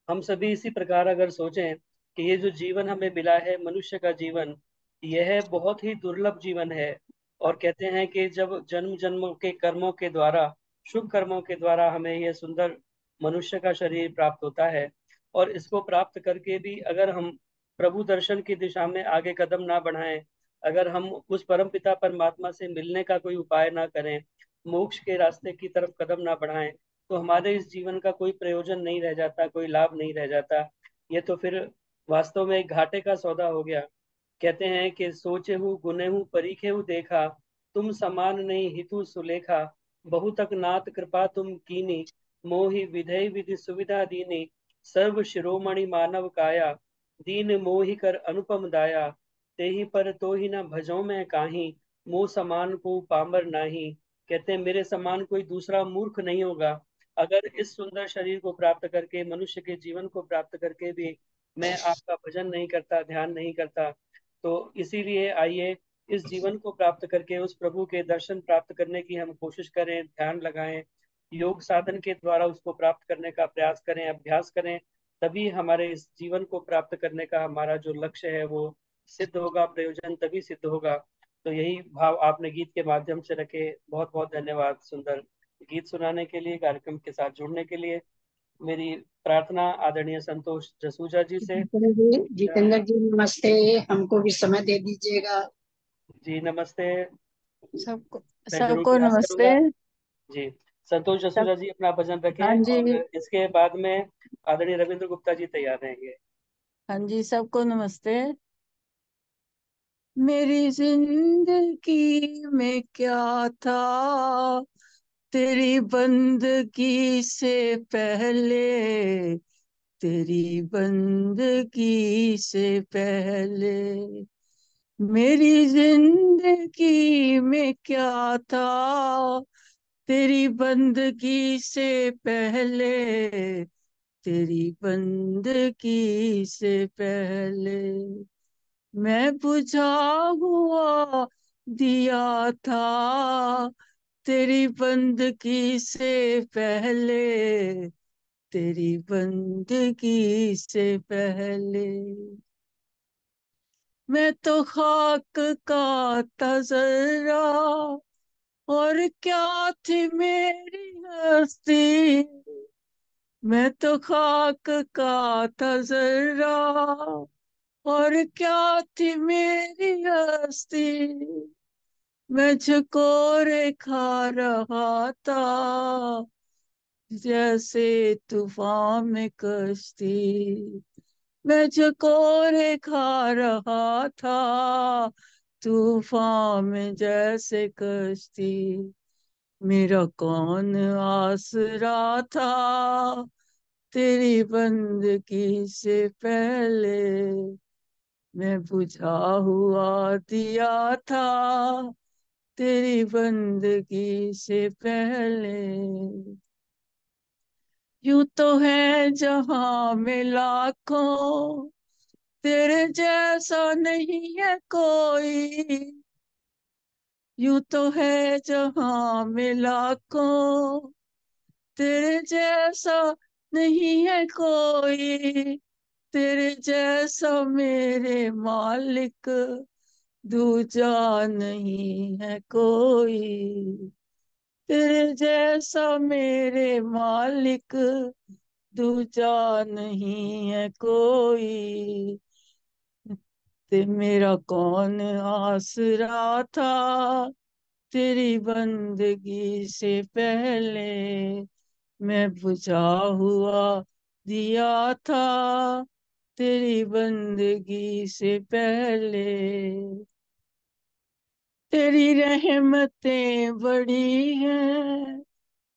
हम सभी इसी प्रकार अगर सोचें कि ये जो जीवन हमें मिला है, मनुष्य का जीवन, यह बहुत ही दुर्लभ जीवन है। और कहते हैं कि जब जन्म जन्मों के कर्मों के द्वारा, शुभ कर्मों के द्वारा हमें यह सुंदर मनुष्य का शरीर प्राप्त होता है, और इसको प्राप्त करके भी अगर हम प्रभु दर्शन की दिशा में आगे कदम ना बढ़ाएं, अगर हम उस परम पिता परमात्मा से मिलने का कोई उपाय ना करें, मोक्ष के रास्ते की तरफ कदम ना बढ़ाएं, तो हमारे इस जीवन का कोई प्रयोजन नहीं रह जाता, कोई लाभ नहीं रह जाता। ये तो फिर वास्तव में एक घाटे का सौदा हो गया। कहते हैं कि सोचे हूँ गुने हूँ परीखे हूँ देखा, तुम समान नहीं हितु सुलेखा, बहुतक नाथ कृपा तुम कीनी, मोहि विधेय विधि सुविधा दीनी, सर्व शिरोमणि मानव काया, दीन मोहि कर अनुपम दाया, तेहि पर तो ही न भजो में काहीं, मोह समान को पामर नाही। कहते हैं मेरे समान कोई दूसरा मूर्ख नहीं होगा। अगर इस सुंदर शरीर को प्राप्त करके, मनुष्य के जीवन को प्राप्त करके भी मैं आपका भजन नहीं करता, ध्यान नहीं करता, तो इसीलिए आइए इस जीवन को प्राप्त करके उस प्रभु के दर्शन प्राप्त करने की हम कोशिश करें, ध्यान लगाएं, योग साधन के द्वारा उसको प्राप्त करने का प्रयास करें, अभ्यास करें, तभी हमारे इस जीवन को प्राप्त करने का हमारा जो लक्ष्य है वो सिद्ध होगा, प्रयोजन तभी सिद्ध होगा। तो यही भाव आपने गीत के माध्यम से रखे। बहुत बहुत धन्यवाद सुंदर गीत सुनाने के लिए, कार्यक्रम के साथ जुड़ने के लिए। मेरी प्रार्थना आदरणीय संतोष जसूजा जी से। जितेंद्र जी नमस्ते, हमको भी समय दे दीजिएगा। जी नमस्ते। सबको मैं जरूर सबको प्रयास नमस्ते। करूंगा। जी संतोष सब जसूजा जी अपना भजन हाँ रखें, जी, और इसके बाद में आदरणीय रविंद्र गुप्ता जी तैयार रहेंगे। हाँ जी, सबको नमस्ते। मेरी जिंदगी में क्या था तेरी बंदगी से पहले, तेरी बंदगी से पहले। मेरी जिंदगी में क्या था तेरी बंदगी से पहले, तेरी बंदगी से पहले। मैं बुझा हुआ दिया था तेरी बंदगी से पहले, तेरी बंदगी से पहले। मैं तो खाक का था जरा, और क्या थी मेरी हस्ती। मैं तो खाक का था जरा, और क्या थी मेरी हस्ती। मैं झकोरे खा रहा था जैसे तूफान में कश्ती। मैं झकोरे खा रहा था तूफान में जैसे कश्ती। मेरा कौन आसरा था तेरी बंदगी से पहले। मैं बुझा हुआ दिया था तेरी बंदगी से पहले। यूं तो है जहां में लाखों, तेरे जैसा नहीं है कोई। यूं तो है जहां में लाखों, तेरे जैसा नहीं है कोई। तेरे जैसा मेरे मालिक दूजा नहीं है कोई। तेरे जैसा मेरे मालिक दूजा नहीं है कोई। ते मेरा कौन आसरा था तेरी बंदगी से पहले। मैं बुझा हुआ दिया था तेरी बंदगी से पहले। तेरी रहमतें बड़ी हैं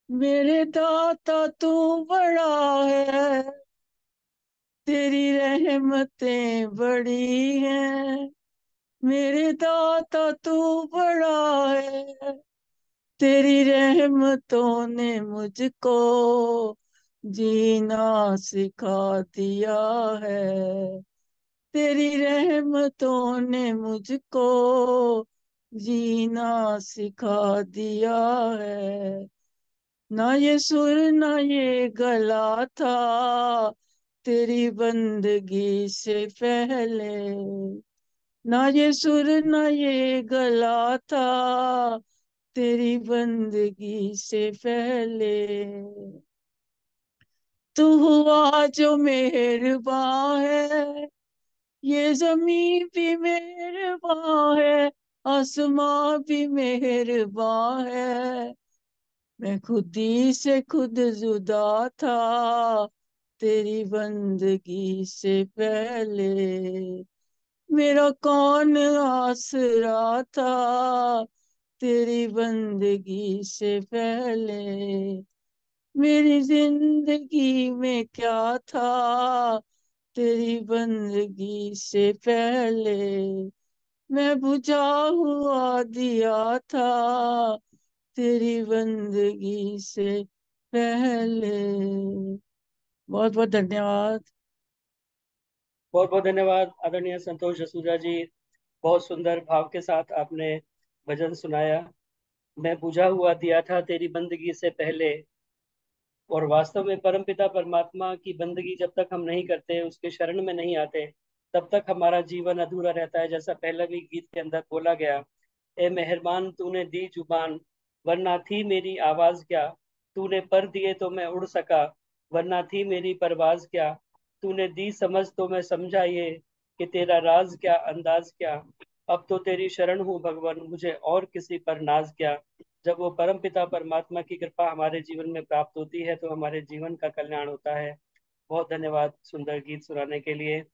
मेरे दाता, तू बड़ा है। तेरी रहमतें बड़ी हैं मेरे दाता, तू बड़ा है। तेरी रहमतों ने मुझको जीना सिखा दिया है। तेरी रहमतों ने मुझको जीना सिखा दिया है। ना ये सुर ना ये गला था तेरी बंदगी से पहले। ना ये सुर ना ये गला था तेरी बंदगी से पहले। तू हुआ जो मेहरबान है, ये जमीन भी मेहरबान है, आसमां भी मेहरबान है। मैं खुद ही से खुद जुदा था तेरी बंदगी से पहले। मेरा कौन आसरा था तेरी बंदगी से पहले। मेरी जिंदगी में क्या था तेरी बंदगी से पहले। मैं बुझा हुआ दिया था तेरी बंदगी से पहले। बहुत बहुत धन्यवाद। बहुत बहुत धन्यवाद आदरणीय संतोष जसूजा जी। बहुत सुंदर भाव के साथ आपने भजन सुनाया। मैं बुझा हुआ दिया था तेरी बंदगी से पहले, और वास्तव में परमपिता परमात्मा की बंदगी जब तक हम नहीं करते, उसके शरण में नहीं आते, तब तक हमारा जीवन अधूरा रहता है। जैसा पहले भी गीत के अंदर बोला गया, ए मेहरबान तूने दी जुबान, वरना थी मेरी आवाज क्या। तूने पर दिए तो मैं उड़ सका, वरना थी मेरी परवाज क्या। तूने दी समझ तो मैं समझा ये, कि तेरा राज क्या अंदाज क्या। अब तो तेरी शरण हूँ भगवान, मुझे और किसी पर नाज क्या। जब वो परम पिता परमात्मा की कृपा हमारे जीवन में प्राप्त होती है तो हमारे जीवन का कल्याण होता है। बहुत धन्यवाद सुंदर गीत सुनाने के लिए।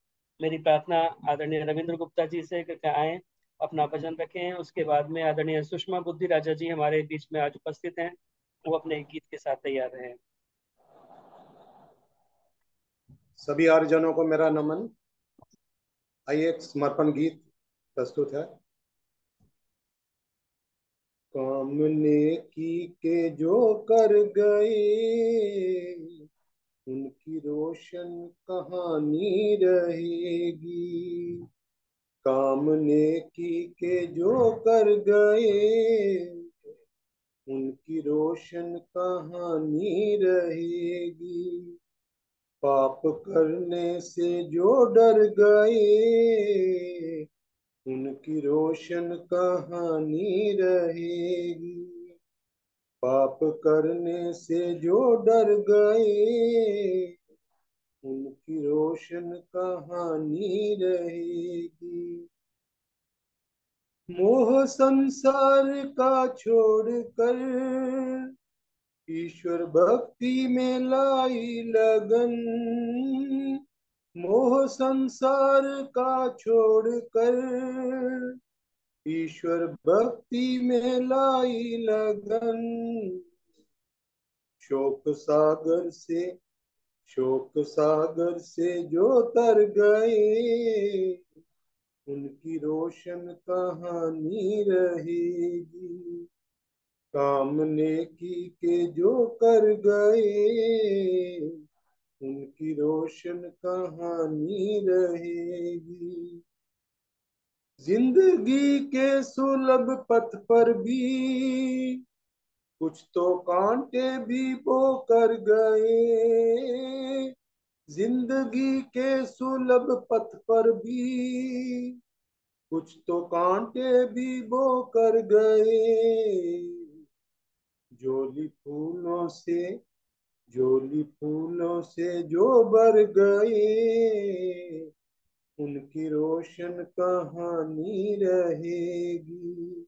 मेरी प्रार्थना आदरणीय रविंद्र गुप्ता जी से कि आए, अपना भजन रखें। उसके बाद में आदरणीय सुषमा बुद्धि राजा जी हमारे बीच में आज उपस्थित हैं, वो अपने गीत के साथ तैयार हैं। सभी आर्यजनों को मेरा नमन। आइए एक समर्पण गीत प्रस्तुत है। कामने की के जो कर गए, उनकी रोशन कहानी रहेगी। कामने की के जो कर गए, उनकी रोशन कहानी रहेगी। पाप करने से जो डर गए, उनकी रोशन कहानी रहेगी। पाप करने से जो डर गए, उनकी रोशन कहानी रहेगी। मोह संसार का छोड़कर ईश्वर भक्ति में लाई लगन। मोह संसार का छोड़कर ईश्वर भक्ति में लाई लगन। शोक सागर से जो तर गए, उनकी रोशन कहानी रहेगी। कामने की के जो कर गए, उनकी रोशन कहानी रहेगी। जिंदगी के सुलभ पथ पर भी कुछ तो कांटे भी बो कर गए। जिंदगी के सुलभ पथ पर भी कुछ तो कांटे भी बो कर गए। जोली फूलों से जो भर गए, उनकी रोशन कहानी रहेगी।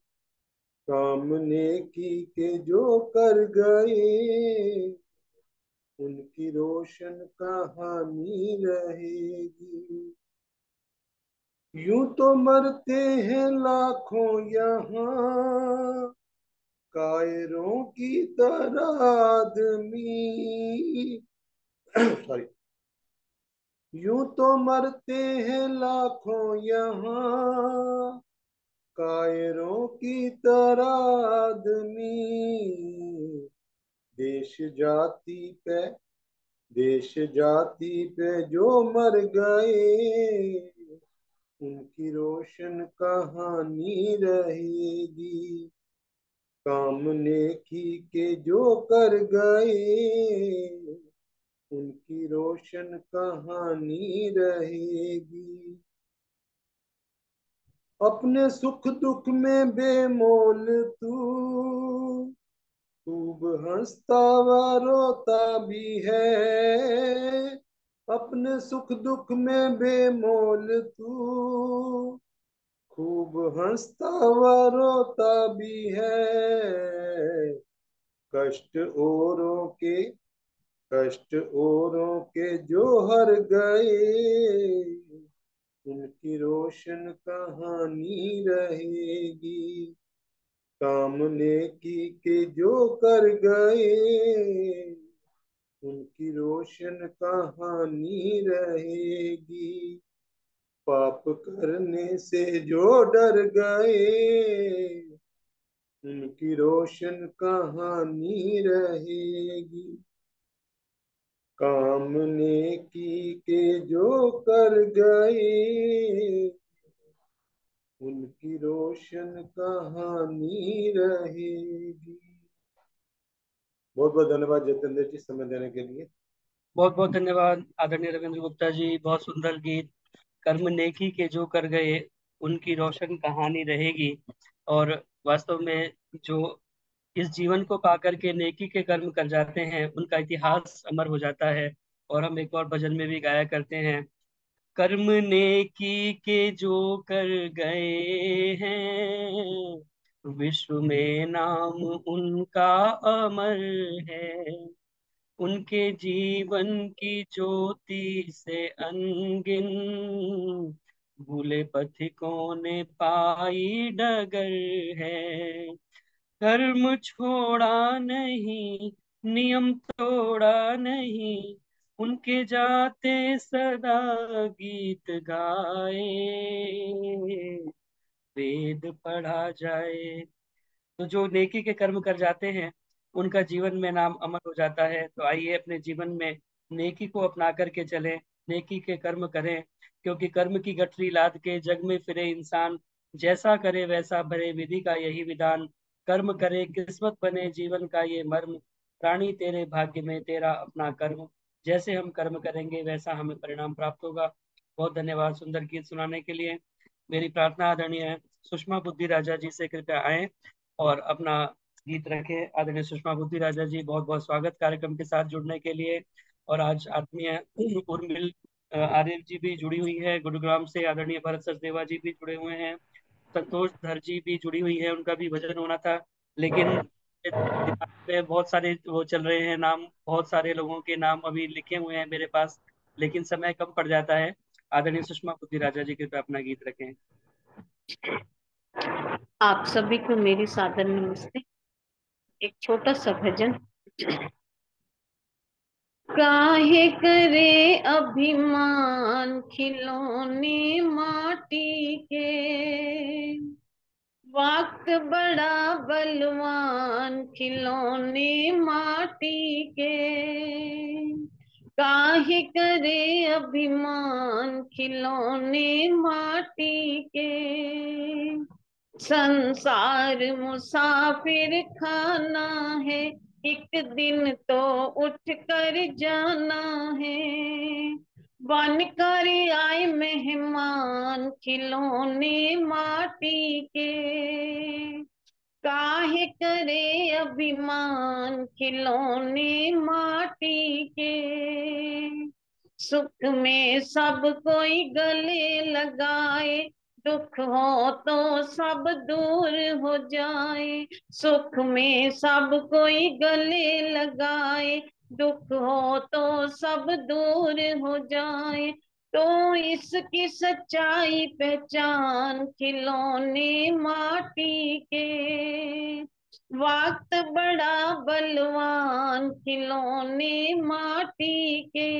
कामने की के जो कर गए, उनकी रोशन कहानी रहेगी। यूं तो मरते हैं लाखों यहाँ, कायरों की तरह आदमी। सॉरी। यूं तो मरते हैं लाखों यहाँ, कायरों की तरह आदमी। देश जाति पे जो मर गए, उनकी रोशन कहानी रहेगी। कामने की के जो कर गए, उनकी रोशन कहानी रहेगी। अपने सुख दुख में बेमोल तू, खूब हंसता व रोता भी है। अपने सुख दुख में बेमोल तू, खूब हंसता व रोता भी है। कष्ट औरों के कष्ट औरों के जो हर गए, उनकी रोशन कहानी रहेगी। कामने की के जो कर गए, उनकी रोशन कहानी रहेगी। पाप करने से जो डर गए, उनकी रोशन कहानी रहेगी। कामने की के जो कर गए, उनकी रोशन कहानी रहेगी। बहुत बहुत धन्यवाद जितेंद्र जी समय देने के लिए। बहुत बहुत धन्यवाद आदरणीय रविंद्र गुप्ता जी, बहुत सुंदर गीत। कर्म नेकी के जो कर गए उनकी रोशन कहानी रहेगी। और वास्तव में जो इस जीवन को पा करके नेकी के कर्म कर जाते हैं उनका इतिहास अमर हो जाता है। और हम एक और भजन में भी गाया करते हैं, कर्म नेकी के जो कर गए हैं विश्व में नाम उनका अमर है। उनके जीवन की ज्योति से अनगिन भूले पथिकों ने पाई डगर है। कर्म छोड़ा नहीं, नियम तोड़ा नहीं, उनके जाते सदा गीत गाए, वेद पढ़ा जाए। तो जो नेकी के कर्म कर जाते हैं उनका जीवन में नाम अमर हो जाता है। तो आइए अपने जीवन में नेकी को अपना करके चलें, नेकी के कर्म करें, क्योंकि कर्म की गठरी लाद के जग में फिरे इंसान, जैसा करे वैसा भरे विधि का यही विधान, कर्म करे किस्मत बने जीवन का ये मर्म, प्राणी तेरे भाग्य में तेरा अपना कर्म, जैसे हम कर्म करेंगे वैसा हमें परिणाम प्राप्त होगा। बहुत धन्यवाद सुंदर गीत सुनाने के लिए। मेरी प्रार्थना आदरणीय सुषमा बुद्धि राजा जी से कृपया आए और अपना गीत रखे। आदरणीय सुषमा बुद्धि राजा जी, बहुत बहुत स्वागत कार्यक्रम के साथ जुड़ने के लिए। और आज आत्मीय उर्मिल आर्य जी भी जुड़ी हुई है गुरुग्राम से, आदरणीय भरत सचदेवा जी भी जुड़े हुए हैं, संतोष धर जी भी जुड़ी हुई है, उनका भी भजन होना था, लेकिन दिमाग में बहुत सारे वो चल रहे हैं नाम, बहुत सारे लोगों के नाम अभी लिखे हुए हैं मेरे पास, लेकिन समय कम पड़ जाता है। आदरणीय सुषमा बुद्धि राजा जी कृपया अपना गीत रखें। आप सभी को मेरी सादर नमस्ते। एक छोटा सा भजन। काहे करे अभिमान खिलौने माटी के, वक्त बड़ा बलवान खिलौने माटी के, काहे करे अभिमान खिलौने माटी के, संसार मुसाफिर खाना है, एक दिन तो उठ कर जाना है, बन कर आए मेहमान खिलौने माटी के, काहे करे अभिमान खिलौने माटी के, सुख में सब कोई गले लगाए, दुख हो तो सब दूर हो जाए, सुख में सब कोई गले लगाए, दुख हो तो सब दूर हो जाए, तो इसकी सच्चाई पहचान खिलौने माटी के, वक्त बड़ा बलवान खिलौने माटी के,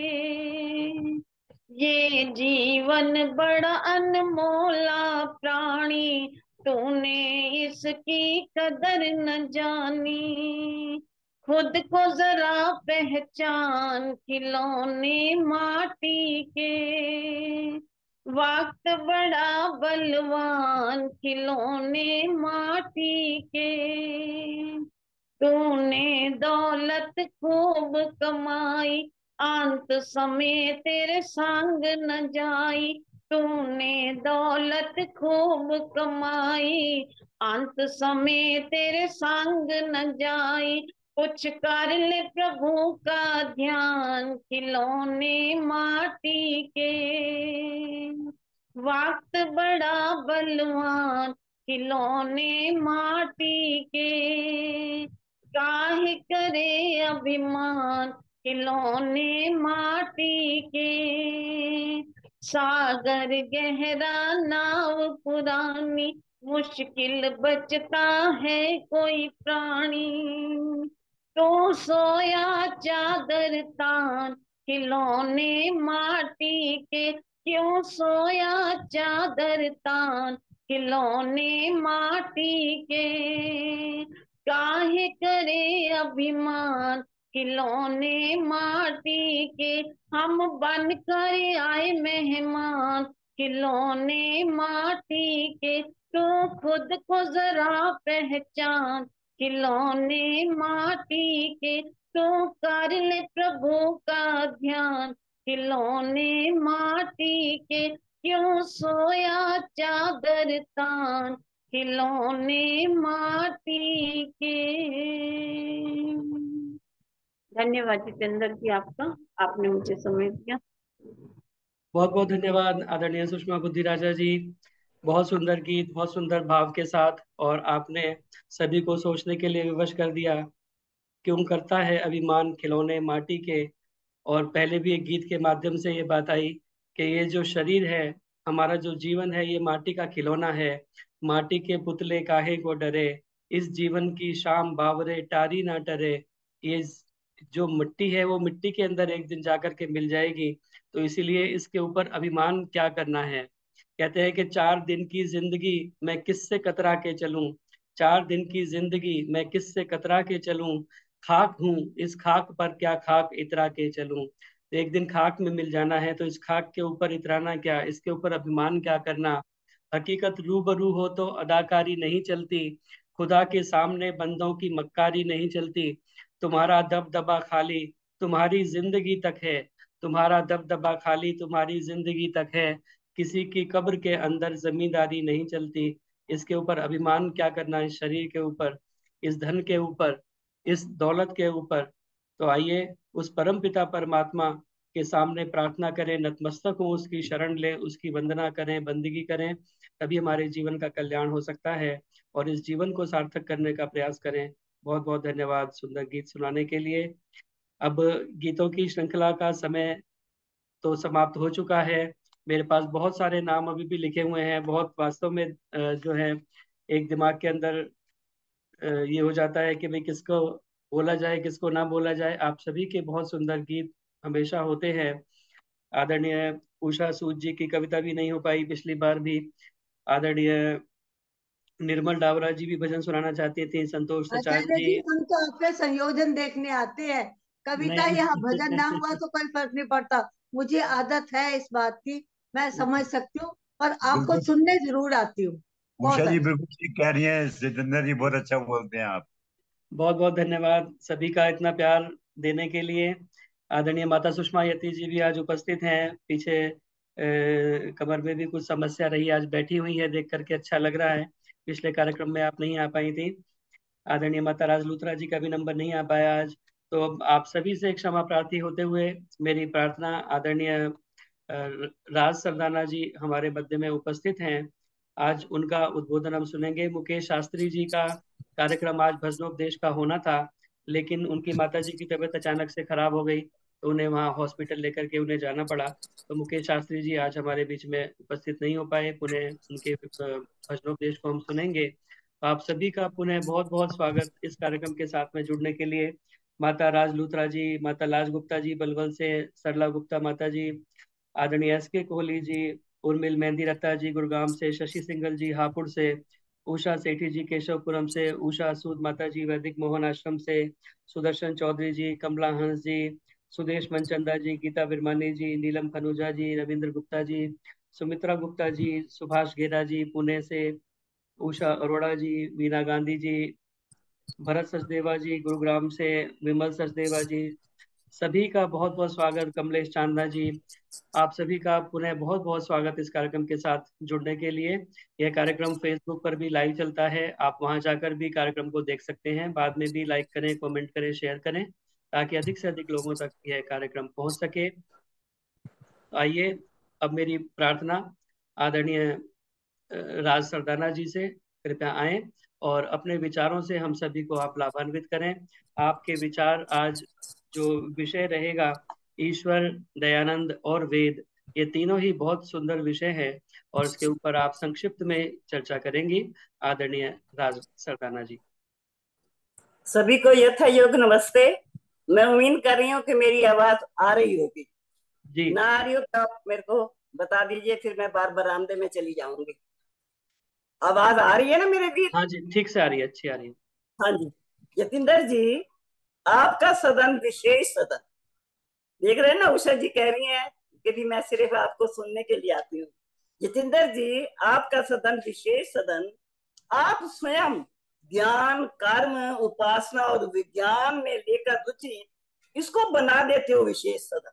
ये जीवन बड़ा अनमोला प्राणी, तूने इसकी कदर न जानी, खुद को जरा पहचान खिलौने माटी के, वक्त बड़ा बलवान खिलौने माटी के, तूने दौलत खूब कमाई, अंत समय तेरे संग न जाई, तूने दौलत खूब कमाई, अंत समय तेरे संग न जाई, कुछ कर ले प्रभु का ध्यान खिलौने माटी के, वक्त बड़ा बलवान खिलौने माटी के, काहे करे अभिमान खिलौने माटी के, सागर गहरा नाव पुरानी, मुश्किल बचता है कोई प्राणी, तो सोया चादर तान खिलौने माटी के, क्यों सोया चादर तान खिलौने माटी के, काहे करे अभिमान खिलौने माटी के, हम बन कर आए मेहमान खिलौने माटी के, तू खुद को जरा पहचान खिलौने माटी के, तो कर ले प्रभु का ध्यान। खिलौने माटी के, क्यों सोया चादर तान। खिलौने माटी के। धन्यवाद जितेंद्र जी आपका, आपने मुझे समय दिया। बहुत बहुत धन्यवाद आदरणीय सुषमा बुद्धि राजा जी। बहुत सुंदर गीत, बहुत सुंदर भाव के साथ, और आपने सभी को सोचने के लिए विवश कर दिया। क्यों करता है अभिमान खिलौने माटी के। और पहले भी एक गीत के माध्यम से ये बात आई कि ये जो शरीर है, हमारा जो जीवन है, ये माटी का खिलौना है। माटी के पुतले काहे को डरे, इस जीवन की शाम बावरे टारी ना टरे। ये जो मिट्टी है वो मिट्टी के अंदर एक दिन जाकर के मिल जाएगी, तो इसीलिए इसके ऊपर अभिमान क्या करना है। कहते हैं कि 4 दिन की जिंदगी मैं किससे कतरा के चलूं। 4 दिन की जिंदगी मैं किससे कतरा के चलूं। खाक हूँ इस खाक पर क्या खाक इतरा के चलूं। तो एक दिन खाक में मिल जाना है, तो इस खाक के ऊपर इतराना क्या, इसके ऊपर अभिमान क्या करना। हकीकत रूबरू हो तो अदाकारी नहीं चलती, खुदा के सामने बंदों की मक्कारी नहीं चलती। तुम्हारा दबदबा खाली तुम्हारी जिंदगी तक है, तुम्हारा दबदबा खाली तुम्हारी जिंदगी तक है। किसी की कब्र के अंदर जमींदारी नहीं चलती। इसके ऊपर अभिमान क्या करना, इस शरीर के ऊपर, इस धन के ऊपर, इस दौलत के ऊपर। तो आइए उस परम पिता परमात्मा के सामने प्रार्थना करें, नतमस्तक हो, उसकी शरण लें, उसकी वंदना करें, बंदगी करें। तभी हमारे जीवन का कल्याण हो सकता है, और इस जीवन को सार्थक करने का प्रयास करें। बहुत बहुत धन्यवाद सुंदर गीत सुनाने के लिए। अब गीतों की श्रृंखला का समय तो समाप्त हो चुका है। मेरे पास बहुत सारे नाम अभी भी लिखे हुए हैं। बहुत वास्तव में जो है एक दिमाग के अंदर ये हो जाता है कि भाई किसको बोला जाए, किसको ना बोला जाए। आप सभी के बहुत सुंदर गीत हमेशा होते हैं। आदरणीय उषा सूद जी की कविता भी नहीं हो पाई पिछली बार भी। आदरणीय निर्मल डावरा जी भी भजन सुनाना चाहती थी। संतोष सचान आचार्य जी जी, हम तो आपके संयोजन देखने आते हैं, कविता नहीं या भजन ना हुआ तो कोई फर्क नहीं पड़ता। मुझे आदत है इस बात की, मैं समझ सकती हूँ, और आपको बिल्कुल सुनने जरूर आती हूँ। बहुत उषा जी अच्छा। बिल्कुल ठीक कह रही हैं, जितेंद्र जी बहुत अच्छा बोलते हैं आप। बहुत बहुत धन्यवाद सभी का इतना प्यार देने के लिए। आदरणीय माता सुषमा यति जी भी आज उपस्थित हैं। पीछे कमर में भी कुछ समस्या रही, आज बैठी हुई है, देख करके अच्छा लग रहा है। पिछले कार्यक्रम में आप नहीं आ पाई थी। आदरणीय माता राज लूथरा जी का भी नंबर नहीं आ पाया आज। तो अब आप सभी से क्षमा प्रार्थी होते हुए मेरी प्रार्थना, आदरणीय राज सरदाना जी हमारे मध्य में उपस्थित हैं। आज उनका उद्बोधन हम सुनेंगे। मुकेश शास्त्री जी का कार्यक्रम आज भजनोपदेश का होना था, लेकिन उनकी माता जी की तबीयत अचानक से खराब हो गई, तो उन्हें वहाँ हॉस्पिटल लेकर के उन्हें जाना पड़ा। तो मुकेश शास्त्री जी आज हमारे बीच में उपस्थित नहीं हो पाए। पुनः उनके भजनोपदेश को हम सुनेंगे। तो आप सभी का पुनः बहुत बहुत स्वागत इस कार्यक्रम के साथ में जुड़ने के लिए। माता राज लूथरा जी, माता लाज गुप्ता जी बलवल से, सरला गुप्ता माता जी, आदरणीय SK कोहली जी, उर्मिल मेहंदी रत्ता जी गुरुग्राम से, शशि सिंगल जी हापुड़ से, उषा सेठी जी केशवपुरम से, उषा सूद माता जी वैदिक मोहन आश्रम से, सुदर्शन चौधरी जी, कमला हंस जी, सुदेश मनचंदा जी, गीता बिरमानी जी, नीलम खनूजा जी, रविंद्र गुप्ता जी, सुमित्रा गुप्ता जी, सुभाष घेरा जी पुणे से, उषा अरोड़ा जी, वीना गांधी जी, भरत सचदेवा जी गुरुग्राम से, विमल सचदेवा जी, सभी का बहुत बहुत स्वागत। कमलेश चांदा जी, आप सभी का पुनः बहुत बहुत स्वागत इस कार्यक्रम के साथ जुड़ने के लिए। यह कार्यक्रम फेसबुक पर भी लाइव चलता है, आप वहां जाकर भी कार्यक्रम को देख सकते हैं। बाद में भी लाइक करें, कमेंट करें, शेयर करें, ताकि अधिक से अधिक लोगों तक यह कार्यक्रम पहुंच सके। तो आइए अब मेरी प्रार्थना आदरणीय राज सरदाना जी से, कृपया आए और अपने विचारों से हम सभी को आप लाभान्वित करें। आपके विचार आज जो विषय रहेगा, ईश्वर, दयानंद और वेद, ये तीनों ही बहुत सुंदर विषय हैं, और इसके ऊपर आप संक्षिप्त में चर्चा करेंगी। आदरणीय राज सरदाना जी। सभी को यथा योग नमस्ते। मैं उम्मीद कर रही हूँ कि मेरी आवाज आ रही होगी जी। ना आ रही हो तो आप मेरे को बता दीजिए, फिर मैं बार बरामदे में चली जाऊंगी। आवाज आ रही है ना मेरे वीर? हाँ जी, ठीक से आ रही है, अच्छी आ रही है। हाँ जी। जतिंदर जी, आपका सदन विशेष सदन, देख रहे हैं ना, उषा जी कह रही हैं कि भी मैं सिर्फ आपको सुनने के लिए आती हूँ। जतिंदर जी, आपका सदन विशेष सदन, आप स्वयं ज्ञान, कर्म, उपासना और विज्ञान में लेकर रुचि, इसको बना देते हो विशेष सदन।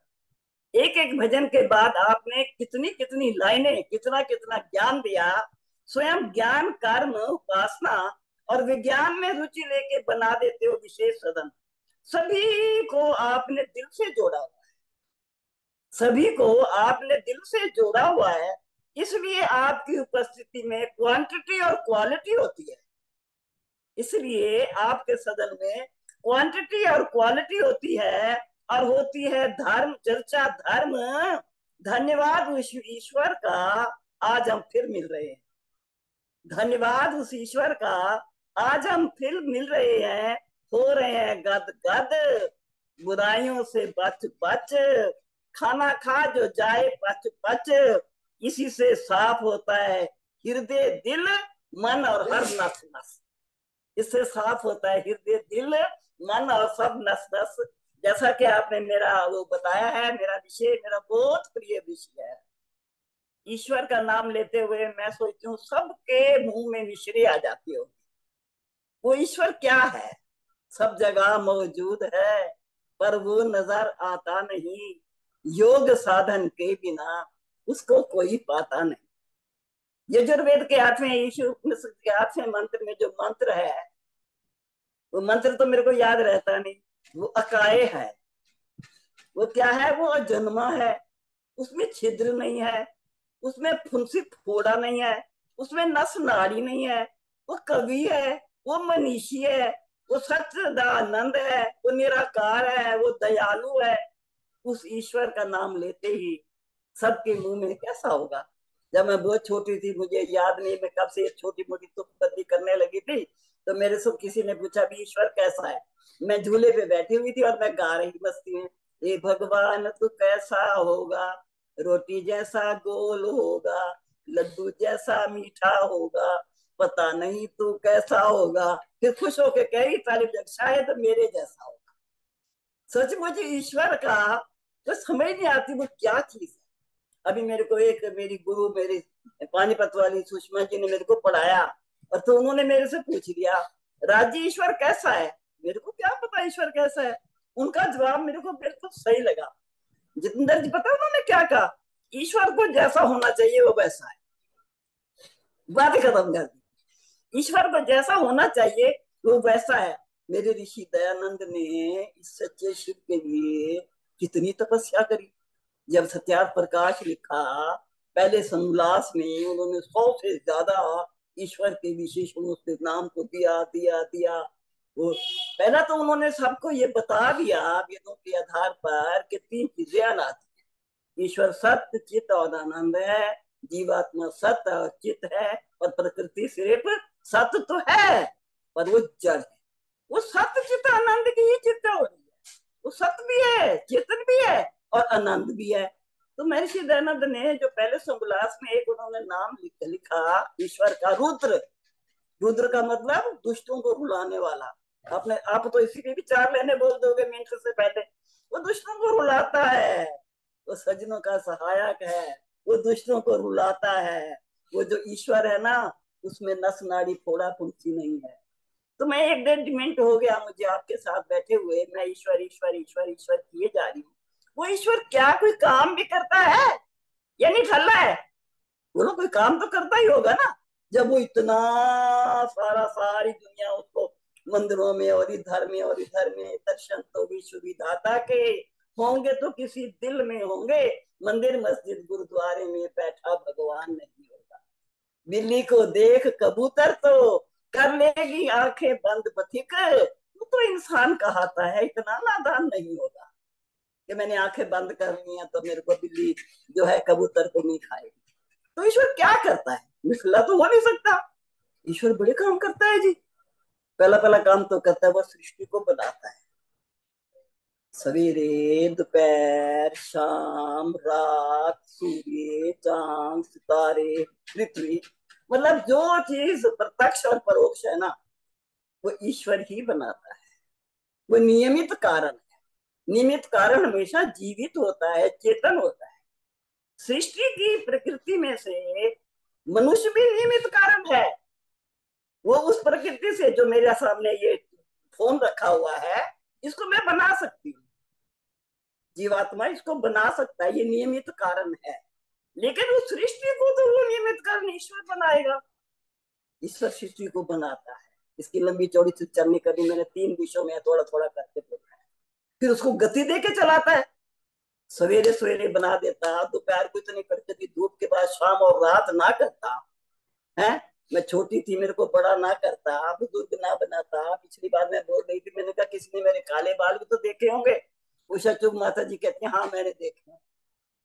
एक एक भजन के बाद आपने कितनी कितनी लाइनें, कितना कितना ज्ञान दिया। स्वयं ज्ञान, कर्म, उपासना और विज्ञान में रुचि लेके बना देते हो विशेष सदन। सभी को आपने दिल से जोड़ा हुआ है, सभी को आपने दिल से जोड़ा हुआ है। इसलिए आपकी उपस्थिति में क्वांटिटी और क्वालिटी होती है। इसलिए आपके सदन में क्वांटिटी और क्वालिटी होती है, और होती है धर्म चर्चा, धर्म। धन्यवाद उस ईश्वर का, आज हम फिर मिल रहे हैं। धन्यवाद उस ईश्वर का, आज हम फिर मिल रहे हैं। हो रहे हैं गद गद, बुराइयों से बच बच, खाना खा जो जाए पच पच। इसी से साफ होता है हृदय, दिल, मन और हर नस नस। इससे साफ होता है हृदय, दिल, मन और सब नस नस। जैसा कि आपने मेरा वो बताया है, मेरा विषय मेरा बहुत प्रिय विषय है। ईश्वर का नाम लेते हुए मैं सोचती हूँ सबके मुंह में मिश्री आ जाती हो। वो ईश्वर क्या है? सब जगह मौजूद है, पर वो नजर आता नहीं। योग साधन के बिना उसको कोई पाता नहीं। यजुर्वेद के 8वें ईश्वर उपनिषद के 8वें मंत्र में जो मंत्र है, वो मंत्र तो मेरे को याद रहता नहीं। वो अकाय है। वो क्या है? वो अजन्मा है, उसमें छिद्र नहीं है, उसमें फुंसी फोड़ा नहीं है, उसमें नस नाड़ी नहीं है। वो कवि है, वो मनीषी है, वो सच्चिदानंद है, वो निराकार है, वो दयालु है। उस ईश्वर का नाम लेते ही सबके मुंह में कैसा होगा? जब मैं बहुत छोटी थी, मुझे याद नहीं मैं कब से छोटी मोटी तुकबंदी करने लगी थी, तो मेरे से किसी ने पूछा भी ईश्वर कैसा है। मैं झूले पे बैठी हुई थी और मैं गा रही मस्ती में, हे भगवान तू कैसा होगा, रोटी जैसा गोल होगा, लड्डू जैसा मीठा होगा, पता नहीं तू कैसा होगा। फिर खुश होके कह रही तालिब जग, शायद मेरे जैसा होगा। सचमुच ईश्वर का तो समझ नहीं आती वो क्या चीज है। अभी मेरे को एक मेरी गुरु, मेरी पानीपत वाली सुषमा जी ने मेरे को पढ़ाया, और तो उन्होंने मेरे से पूछ लिया, राजी ईश्वर कैसा है? मेरे को क्या पता ईश्वर कैसा है। उनका जवाब मेरे को बिल्कुल सही लगा। जितेंद्र जी पता उन्होंने क्या कहा? ईश्वर को जैसा होना चाहिए वो वैसा है। बात खत्म कर दी। ईश्वर को जैसा होना चाहिए वो वैसा है। मेरे ऋषि दयानंद ने इस सच्चे शिव के लिए कितनी तपस्या करी। जब सत्यार्थ प्रकाश लिखा, पहले संगलास में उन्होंने 100 से ज्यादा ईश्वर के विशेषणों के नाम को दिया दिया दिया। वो पहला तो उन्होंने सबको ये बता दिया वेदों के आधार पर कि 3 चीजें अनादि है। ईश्वर सत्य, चित और आनंद है। जीवात्मा सत्य और चित है, और प्रकृति सिर्फ सत्य तो है, पर वो जड़ है। वो सत्य चित आनंद की ही चिंता हो रही है। वो सत्य भी है, चेतन भी है और आनंद भी है। तो महर्षि दयानंद ने जो पहले संगलास में एक उन्होंने नाम लिखा ईश्वर का, रुद्र। रुद्र का मतलब दुष्टों को रुलाने वाला। आपने आप तो इसीलिए भी 4 लेने बोल दोगे मिनट से पहले। वो दुष्टों को रुलाता है, वो सज्जनों का सहायक है, वो दुष्टों को रुलाता है। वो जो ईश्वर है ना, उसमें नस नाड़ी फोड़ा फुंसी नहीं है। तो मैं 1-1.5 मिनट हो गया मुझे आपके साथ बैठे हुए, मैं ईश्वर ईश्वर ईश्वर ईश्वर किए जा रही हूँ। वो ईश्वर क्या कोई काम भी करता है या नहीं ठल्ला है? बोलो कोई काम तो करता ही होगा ना, जब वो इतना सारी दुनिया उसको मंदिरों में और इधर में और इधर में दर्शन तो विश्व विधाता के होंगे, तो किसी दिल में होंगे। मंदिर मस्जिद गुरुद्वारे में बैठा भगवान नहीं होगा। बिल्ली को देख कबूतर तो कर लेगी आंखें बंद पथिक। वो तो इंसान कहाता है, इतना नादान नहीं होगा कि मैंने आंखें बंद कर ली हैं तो मेरे को बिल्ली जो है कबूतर को नहीं खाएगी। तो ईश्वर क्या करता है? मिसला तो हो नहीं सकता। ईश्वर बड़े काम करता है जी। पहला काम तो करता है, वो सृष्टि को बनाता है। सवेरे, दोपहर, शाम, रात, सूर्य, चांद, सितारे, पृथ्वी, मतलब जो चीज प्रत्यक्ष और परोक्ष है ना, वो ईश्वर ही बनाता है। वो नियमित कारण है। नियमित कारण हमेशा जीवित होता है, चेतन होता है। सृष्टि की प्रकृति में से मनुष्य भी नियमित कारण है। वो उस प्रकृति से जो मेरे सामने ये फोन रखा हुआ है, इसको मैं बना सकती हूँ। जीवात्मा इसको बना सकता है, ये नियमित कारण है। लेकिन उस सृष्टि को तो वो नियमित कारण ईश्वर बनाएगा। ईश्वर सृष्टि को बनाता है। इसकी लंबी चौड़ी से चलनी करी मैंने 3 विषयों में थोड़ा थोड़ा करके देखा है। फिर उसको गति दे के चलाता है। सवेरे सवेरे बना देता, दोपहर को इतनी कड़कती धूप के बाद शाम और रात ना करता है। मैं छोटी थी, मेरे को बड़ा ना करता, बुजुर्ग ना बनाता। पिछली बार मैं बोल रही थी, मैंने कहा किसी ने मेरे काले बाल भी तो देखे होंगे। उषा चुप माता जी कहती हैं हाँ मैंने देखे।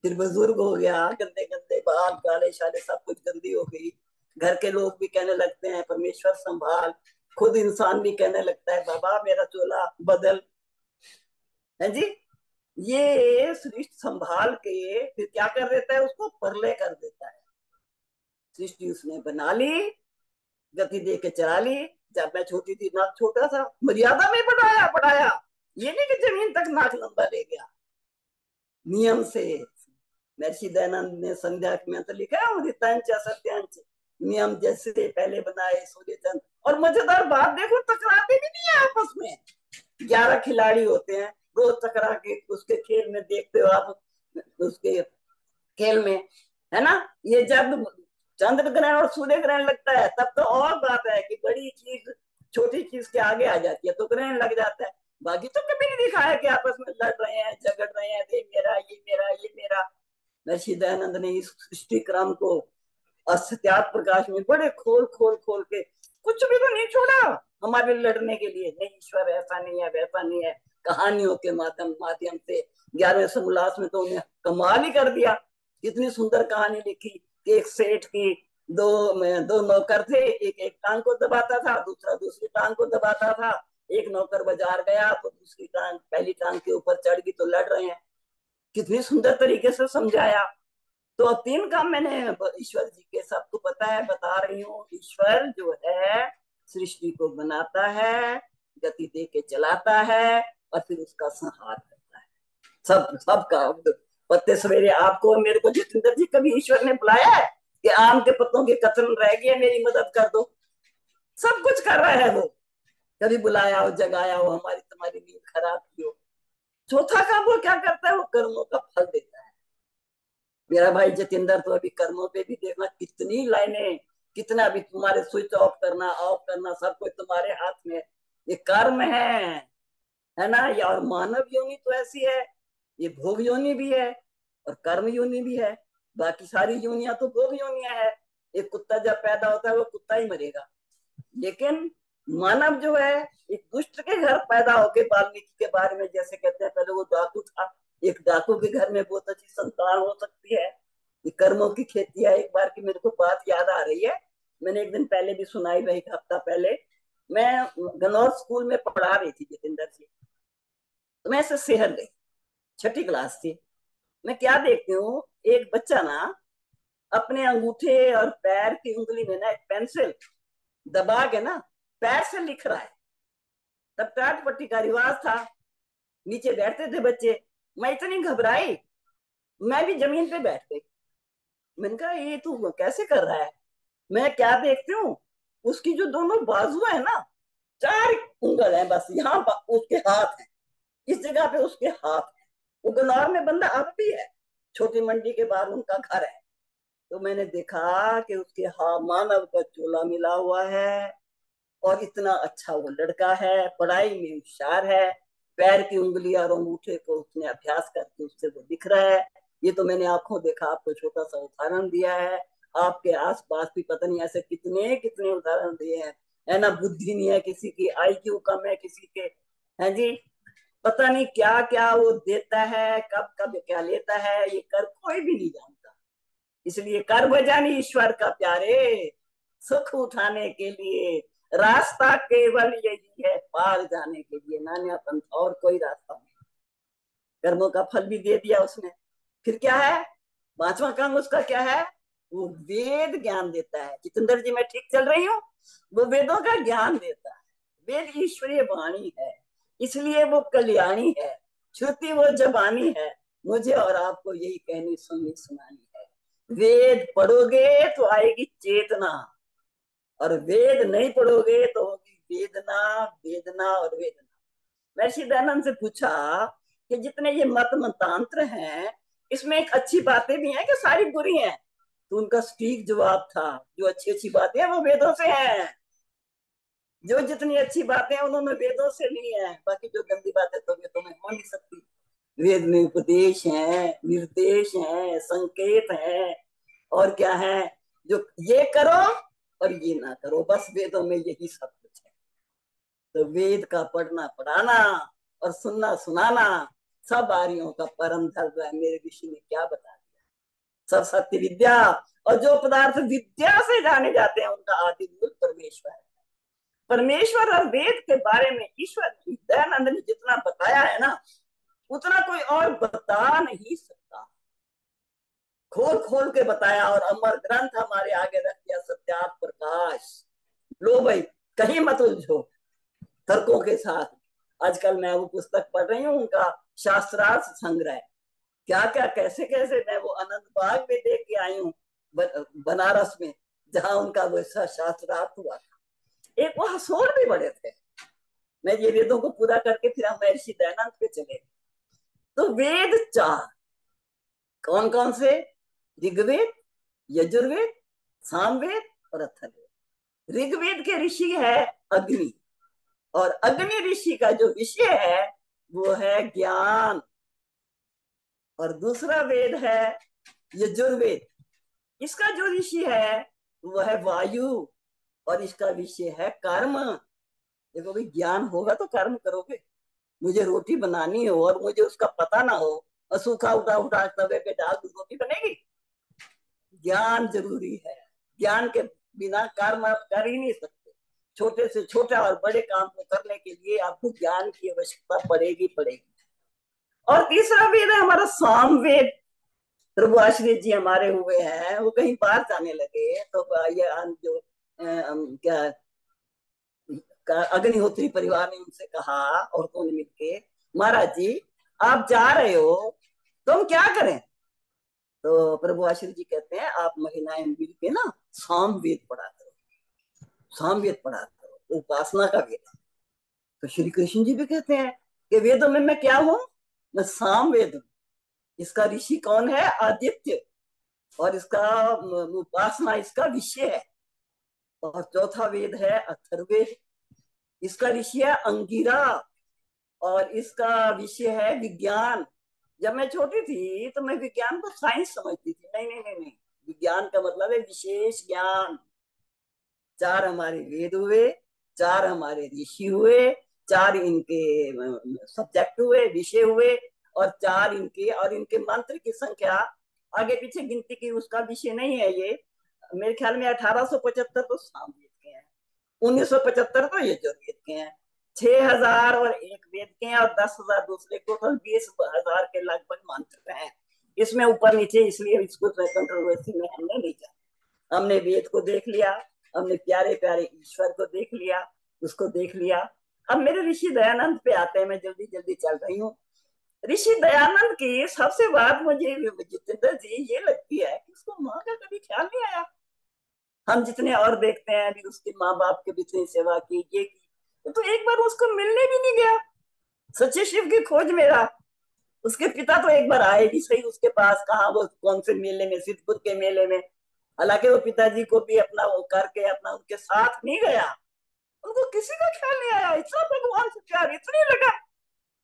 फिर बुजुर्ग हो गया, गंदे गंदे बाल, काले शाले, सब कुछ गंदी हो गई। घर के लोग भी कहने लगते हैं परमेश्वर संभाल। खुद इंसान भी कहने लगता है बाबा मेरा चोला बदल। है जी, ये सृष्टि संभाल के फिर क्या कर देता है, उसको परलय कर देता है। सृष्टि उसने बना ली, गति दे के चला ली। जब मैं छोटी थी, नाक छोटा था, मर्यादा में बढ़ाया। ये नहीं कि जमीन तक नाक लंबा ले गया। नियम से महर्षि दयानंद ने संध्या में तो लिखा है उदितांच असत्यांच नियम जैसे पहले बनाए सूर्य चंद्र। और मजेदार बात देखो, टकराते भी नहीं है आपस में। 11 खिलाड़ी होते हैं, रोज टकरा के उसके खेल में देखते हो आप, उसके खेल में, है ना। ये जब चंद्र ग्रहण और सूर्य ग्रहण लगता है तब तो और बात है कि बड़ी चीज छोटी चीज के आगे आ जाती है, तो ग्रहण लग जाता है। बाकी तो कभी नहीं दिखा है कि आपस में लड़ रहे हैं, झगड़ रहे हैं, ये मेरा ये मेरा ये मेरा। महर्षि दयानंद ने इस सृष्टि क्रम को असत्यात प्रकाश में बड़े खोल के कुछ भी तो नहीं छोड़ा हमारे लड़ने के लिए। नहीं, ईश्वर ऐसा नहीं है, वैसा नहीं है। कहानियों के माध्यम से 11वें समोल्लास में तो उन्हें कमाल ही कर दिया। कितनी सुंदर कहानी लिखी कि एक सेठ की दो नौकर थे, एक टांग को दबाता था, दूसरा दूसरी टांग को दबाता था। एक नौकर बाजार गया तो दूसरी टांग पहली टांग के ऊपर चढ़ गई, तो लड़ रहे हैं। कितनी सुंदर तरीके से समझाया। तो 3 काम मैंने ईश्वर जी के सबको पता है, बता रही हूँ। ईश्वर जो है सृष्टि को बनाता है, गति दे के चलाता है और फिर उसका संहार करता है। सबका पत्ते सवेरे आपको और मेरे को जितेंद्र जी कभी ईश्वर ने बुलाया है कि आम के पत्तों के कतरन रह गए, मेरी मदद कर दो? सब कुछ कर रहा है वो। कभी बुलाया हो, जगाया हो, हमारी तुम्हारी नींद खराब की हो। चौथा काम वो क्या करता है, वो कर्मों का फल देता है। मेरा भाई जतिंदर तो अभी कर्मों पे भी देखना, कितनी लाइनें, कितना भी तुम्हारे स्विच ऑफ करना सब कुछ तुम्हारे हाथ में। ये कर्म है ना। या और मानव योनि तो ऐसी है, ये भोग योनि भी है और कर्म योनि भी है। बाकी सारी योनियां तो भोग योनियां है। एक कुत्ता जब पैदा होता है वो कुत्ता ही मरेगा। लेकिन मानव जो है एक दुष्ट के घर पैदा होके, वाल्मीकि के बारे में जैसे कहते हैं, पहले वो डाकू था, एक डाकू के घर में बहुत अच्छी संतान हो सकती है। ये कर्मों की खेती है। एक बार की मेरे को बात याद आ रही है, मैंने एक दिन पहले भी सुनाई, वही एक हफ्ता पहले मैं गनौर स्कूल में पढ़ा रही थी जतिंदर जी। तो मैं ऐसे शहर गई, 6ठी क्लास थी। मैं क्या देखती हूँ, एक बच्चा ना अपने अंगूठे और पैर की उंगली में ना एक पेंसिल दबा के ना पैर से लिख रहा है। तब टाट पट्टी का रिवाज था, नीचे बैठते थे बच्चे। मैं इतनी घबराई, मैं भी जमीन पे बैठ गई। मैंने कहा ये तू कैसे कर रहा है? मैं क्या देखती हूँ, उसकी जो दोनों बाजू है ना, 4 उंगल है बस, यहाँ उसके हाथ है, इस जगह पे उसके हाथ है। वो गनौर में बंदा अब भी है, छोटी मंडी के बाहर उनका घर है। तो मैंने देखा कि उसके हाथ मानव का चोला मिला हुआ है और इतना अच्छा वो लड़का है, पढ़ाई में होशियार है। पैर की उंगली और अंगूठे को उसने अभ्यास करके उससे वो दिख रहा है। ये तो मैंने आंखों देखा, आपको छोटा सा उदाहरण दिया है। आपके आसपास भी पता नहीं ऐसे कितने कितने उदाहरण दिए हैं, है ना। बुद्धि नहीं है किसी की, IQ कम है किसी के, है जी। पता नहीं क्या क्या वो देता है, कब कब क्या लेता है, ये कर कोई भी नहीं जानता। इसलिए कर बजानी ईश्वर का प्यारे, सुख उठाने के लिए रास्ता केवल यही है, पार जाने के लिए नान्या पंथ, और कोई रास्ता नहीं। कर्मों का फल भी दे दिया उसने। फिर क्या है, 5वां काम उसका क्या है, वो वेद ज्ञान देता है। जितेंद्र जी मैं ठीक चल रही हूँ? वो वेदों का ज्ञान देता है। वेद ईश्वरीय वाणी है, इसलिए वो कल्याणी है। श्रुति वो जबानी है, मुझे और आपको यही कहनी सुननी सुनानी है। वेद पढ़ोगे तो आएगी चेतना, और वेद नहीं पढ़ोगे तो होगी वेदना, वेदना और वेदना। महर्षि दयानंद से पूछा कि जितने ये मत मंतांत्र हैं, इसमें एक अच्छी बातें भी हैं कि सारी बुरी हैं? तो उनका सटीक जवाब था, जो अच्छी अच्छी बातें हैं वो वेदों से हैं। जो जितनी अच्छी बातें हैं उन्होंने वेदों से ली हैं, बाकी जो गंदी बातें तो वेदों में हो नहीं सकती। वेद में उपदेश है, निर्देश है, संकेत है, और क्या है, जो ये करो और ये ना करो, बस वेदों में यही सब कुछ है। तो वेद का पढ़ना पढ़ाना और सुनना सुनाना सब आर्यों का परम धर्म है। मेरे ऋषि ने क्या बता दिया, सब सत्य विद्या, और जो पदार्थ विद्या से जाने जाते हैं उनका आदि मूल परमेश्वर है। परमेश्वर और वेद के बारे में ईश्वर दयानंद ने जितना बताया है ना, उतना कोई और बता नहीं सकता। खोल खोल के बताया, और अमर ग्रंथ हमारे आगे रख दिया, सत्यार्थ प्रकाश। लो भाई, कहीं मत उलझो तर्कों के साथ। आजकल मैं वो पुस्तक पढ़ रही हूँ, उनका शास्त्रार्थ संग्रह, क्या क्या कैसे कैसे मैं वो अनंत बाग में देख के आई हूँ बनारस में, जहाँ उनका वो शास्त्रार्थ हुआ था। एक वो हसोर भी बड़े थे। मैं ये वेदों को पूरा करके फिर हम महर्षि दयानंद पे चले। तो वेद 4 कौन कौन से? ऋग्वेद, यजुर्वेद, सामवेद और अथर्ववेद। ऋग्वेद के ऋषि है अग्नि, और अग्नि ऋषि का जो विषय है वो है ज्ञान। और दूसरा वेद है यजुर्वेद, इसका जो ऋषि है वो है वायु, और इसका विषय है कर्म। देखो भाई, ज्ञान होगा तो कर्म करोगे। मुझे रोटी बनानी हो और मुझे उसका पता ना हो, और सूखा उठा उठा तवे पे डाल दूं, रोटी बनेगी? ज्ञान जरूरी है। ज्ञान के बिना कर्म आप कर ही नहीं सकते। छोटे से छोटा और बड़े काम को करने के लिए आपको ज्ञान की आवश्यकता पड़ेगी पड़ेगी। और तीसरा वेद है हमारा सामवेद। प्रभु आश्रय जी हमारे हुए हैं, वो कहीं बाहर जाने लगे तो ये जो क्या अग्निहोत्री परिवार ने उनसे कहा, औरतों ने मिलके, महाराज जी आप जा रहे हो तो हम क्या करें? तो प्रभु आश्रय जी कहते हैं, आप महिलाएं मिल के ना सामवेद पढ़ा करो, सामवेद पढ़ा करो, उपासना का वेद। तो श्री कृष्ण जी भी कहते हैं कि वेदों में मैं क्या हूं? मैं सामवेद हूं। इसका ऋषि कौन है? आदित्य, और इसका उपासना इसका विषय है। और चौथा वेद है अथर्ववेद, इसका ऋषि है अंगिरा, और इसका विषय है विज्ञान। जब मैं छोटी थी तो मैं विज्ञान को साइंस समझती थी। नहीं नहीं नहीं नहीं, विज्ञान का मतलब है विशेष ज्ञान। 4 हमारे वेद हुए, 4 हमारे ऋषि हुए, 4 इनके सब्जेक्ट हुए, विषय हुए, और 4 इनके, और इनके मंत्र की संख्या आगे पीछे गिनती की उसका विषय नहीं है। ये मेरे ख्याल में 1875 तो सामवेद के हैं, 1975 तो यजुर्वेद के हैं, 6001 वेद के हैं, और 10,000 दूसरे, टोटल 20,000 के लगभग मंत्र हैं। इसमें ऊपर नीचे, इसलिए इसको कंट्रोवर्सी में हमने नहीं जाना। हमने वेद को देख लिया, हमने प्यारे प्यारे ईश्वर को देख लिया, उसको देख लिया। अब मेरे ऋषि दयानंद पे आते हैं, मैं जल्दी जल्दी चल रही हूँ। ऋषि दयानंद की सबसे बात मुझे जितेंद्र जी ये लगती है कि उसको माँ का कभी ख्याल नहीं आया। हम जितने और देखते हैं, अभी उसके माँ बाप की भी इतनी सेवा की, ये की, तो एक बार उसको मिलने भी नहीं गया। सच्चे शिव की खोज मेरा, उसके पिता तो एक बार आए भी सही उसके पास, कहा वो कौन से मेले में, सिद्धपुर के मेले में। हालांकि वो पिताजी को भी अपना वो करके अपना उनके साथ नहीं गया, उनको किसी का ख्याल नहीं आया। इतना भगवान से प्यार इतनी लगा,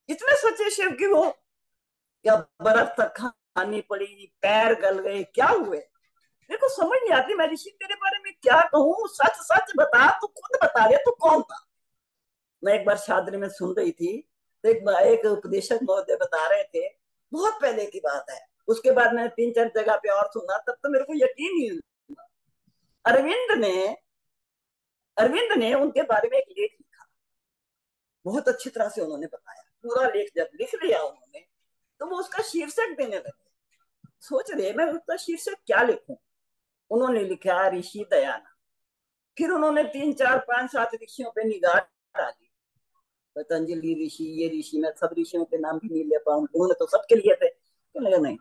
इतने सच्चे शिव की वो, क्या बर्फ तक खानी पड़ी, पैर गल गए, क्या हुए? देखो समझ नहीं आती। मैं ऋषि तेरे बारे में क्या कहूँ, सच सच बता, तू खुद बता रहे तू कौन था? मैं एक बार शादी में सुन रही थी, तो एक उपदेशक महोदय बता रहे थे, बहुत पहले की बात है। उसके बाद मैंने 3-4 जगह पे और सुना, तब तो मेरे को यकीन नहीं हुआ। अरविंद ने उनके बारे में एक लेख लिखा, बहुत अच्छी तरह से उन्होंने बताया। पूरा लेख जब लिख लिया उन्होंने, तो वो उसका शीर्षक देने लगे। सोच रहे मैं उसका शीर्षक क्या लिखूं? उन्होंने लिखा ऋषि दयानंद। फिर उन्होंने 3-4-5-7 ऋषियों पे निगाह डाली, पतंजलि ऋषि, ये ऋषि, मैं सब ऋषियों के नाम भी नहीं ले पाऊंगा, उन्होंने तो सबके लिए थे। तो लगा नहीं,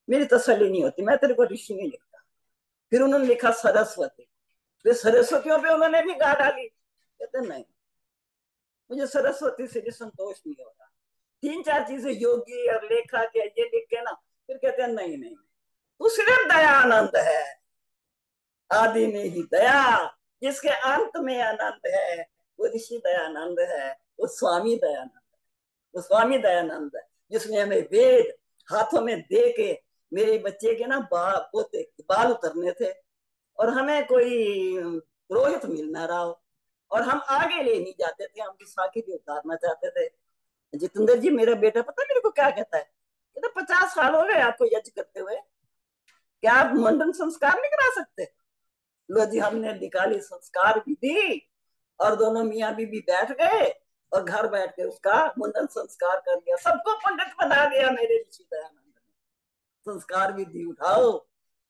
मेरी तसल्ली नहीं होती, मैं तेरे को ऋषि नहीं लिखता। फिर उन्होंने लिखा सरस्वती, वे सरस्वतियों पे उन्होंने भी गा डाली। कहते नहीं, मुझे सरस्वती से भी संतोष नहीं हो रहा। 3-4 चीजें योगी और लेखा के ये लिख के ना, फिर कहते हैं नहीं नहीं, तू सिर्फ दयानंद है, आदि में ही दया, जिसके अंत में आनंद है, वो ऋषि दयानंद है, वो स्वामी दयानंद है, वो स्वामी दयानंद है, जिसने हमें वेद हाथों में दे के, मेरे बच्चे के ना पोते बाल उतरने थे और हमें कोई पुरोहित मिल ना रहा हो और हम आगे ले नहीं जाते थे, हम विशाखी भी उतारना चाहते थे। जितेंद्र जी मेरा बेटा पता मेरे को क्या कहता है, कहता 50 साल हो गए आपको यज्ञ करते हुए, क्या आप मंडन संस्कार नहीं करा सकते? लो जी, हमने निकाली संस्कार विधि और दोनों मियाँ बीबी बैठ गए और घर बैठ के उसका मुंडन संस्कार कर दिया, सबको पंडित बना दिया मेरे ऋषि दयानंद ने। संस्कार विधि उठाओ,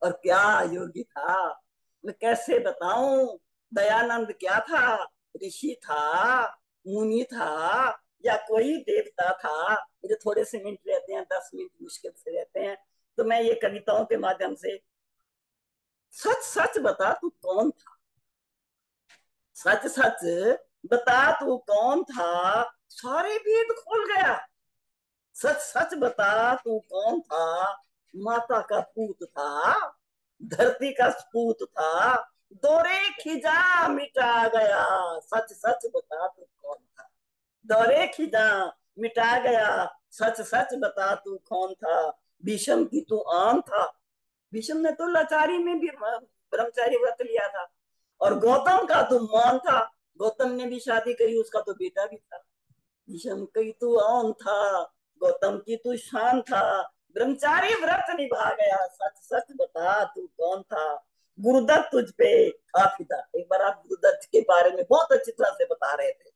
और क्या योगी था, मैं कैसे बताऊं। दयानंद क्या था, ऋषि था, मुनि था, या कोई देवता था? मुझे थोड़े से मिनट रहते हैं, 10 मिनट मुश्किल से रहते हैं, तो मैं ये कविताओं के माध्यम से, सच सच बता तू कौन था, सच सच बता तू कौन था, सारे वेद खोल गया। सच सच बता तू कौन था, माता का पूत था, धरती का सपूत था, दौरे खिजा मिटा गया। सच सच बता तू कौन था, दौरे खिजा मिटा गया, सच सच बता तू कौन था, भीष्म की तू आन था। भीष्म ने तो लाचारी में भी ब्रह्मचारी व्रत लिया था, और गौतम का तो मान था, गौतम ने भी शादी करी, उसका तो बेटा भी था। भीष्म की तू आन था, गौतम की तू शान था, ब्रह्मचारी व्रत निभा गया, सच सच बता तू कौन था, गुरुदत्त तुझ पे था फिदा। एक बार आप गुरुदत्त के बारे में बहुत अच्छी तरह से बता रहे थे,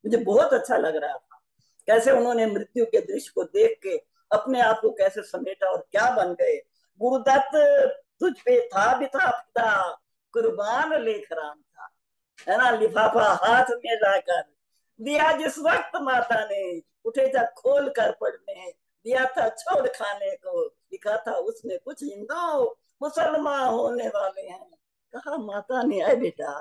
मुझे बहुत अच्छा लग रहा था, कैसे उन्होंने मृत्यु के दृश्य को देख के अपने आप को कैसे समेटा और क्या बन गए। गुरुदत्त तुझ पे था भी था फिदा, कुर्बान लेख राम था, है ना। लिफाफा हाथ में लाकर दिया जिस वक्त माता ने, उठे जा खोल कर पढ़ने, दिया था छोड़ खाने को, लिखा था उसमें कुछ हिंदू मुसलमान होने वाले हैं। कहा माता ने, अरे बेटा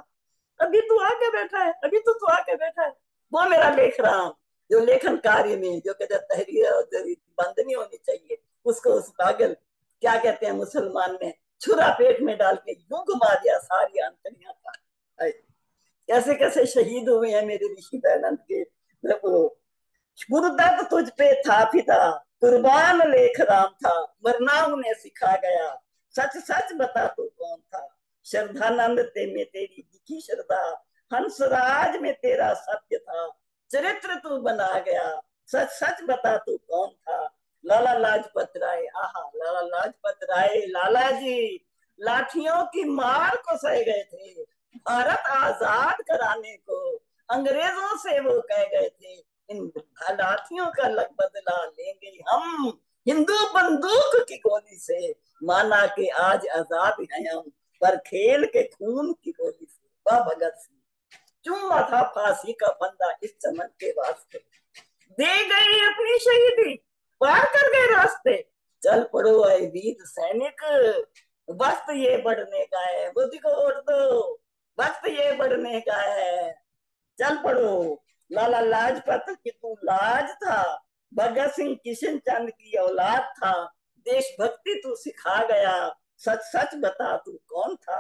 अभी तू आके बैठा है, अभी तो तू आके बैठा है। वो मेरा लेख राम, जो लेखन कार्य में जो कहते तहरीर और बंद नहीं होनी चाहिए, उसको उस पागल क्या कहते हैं मुसलमान ने छुरा पेट में डाल के यूं घुमा दिया सारी आंतरियां का। कैसे कैसे शहीद हुए हैं मेरे ऋषि दयानंद के। गुरुदत्त तुझ पे था फिदा, कुर्बान लेख राम था, मरना उन्हें सिखा गया, सच सच बता तू कौन था, श्रद्धानंद ते में तेरी दिखी श्रद्धा, हंसराज में तेरा सत्य था, चरित्र तू बना गया, सच सच बता तू कौन था, लाला लाजपत राय। आहा, लाला लाजपत राय, लाला जी लाठियों की मार को सह गए थे, भारत आजाद कराने को अंग्रेजों से वो कह गए थे, इन लाठियों का लग बदला लेंगे हम हिंदू बंदूक की गोली से, माना कि आज आजाद हैं हम पर खेल के खून की गोली से। वाह भगत सिंह, चुम्मा था फांसी का फंदा इस चमन के वास्ते, दे गए अपनी शहीदी पार कर गए रास्ते, चल पड़ो ऐ वीर सैनिक, वक्त ये बढ़ने का है, मोदी को वोट दो, वक्त ये बढ़ने का है, चल पड़ो। लाला लाजपत की तू लाज था, भगत सिंह किशन चंद की औलाद था, देशभक्ति तू सिखा गया, सच सच बता तू कौन था,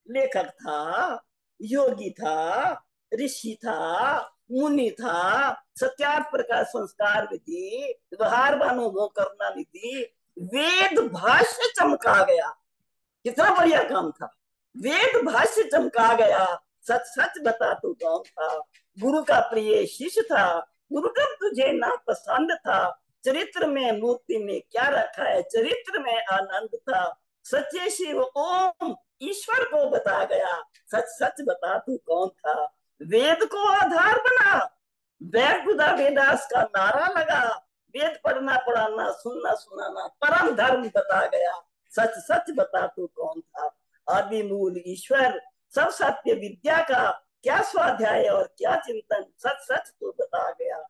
लेखक था, योगी था, ऋषि था, मुनि था, सत्यार्थ का संस्कार विधि, व्यवहार बानो वो करना निधि, वेद भाष्य चमका गया, कितना बढ़िया काम था, वेद भाष्य चमका गया, सच सच बता तू कौन था, गुरु का प्रिय शिष्य था, गुरु का तुझे ना पसंद था, चरित्र में मूर्ति में क्या रखा है, चरित्र में आनंद था, सच्चे शिव ओम ईश्वर को बता गया, सच सच बता तू कौन था, वेद को आधार बना, बैकुदा वेदास का नारा लगा, वेद पढ़ना पढ़ाना सुनना सुनाना परम धर्म बता गया, सच सच बता तू कौन था, आदि मूल ईश्वर सब सत्य विद्या का क्या स्वाध्याय और क्या चिंतन, सच सच तू बता गया,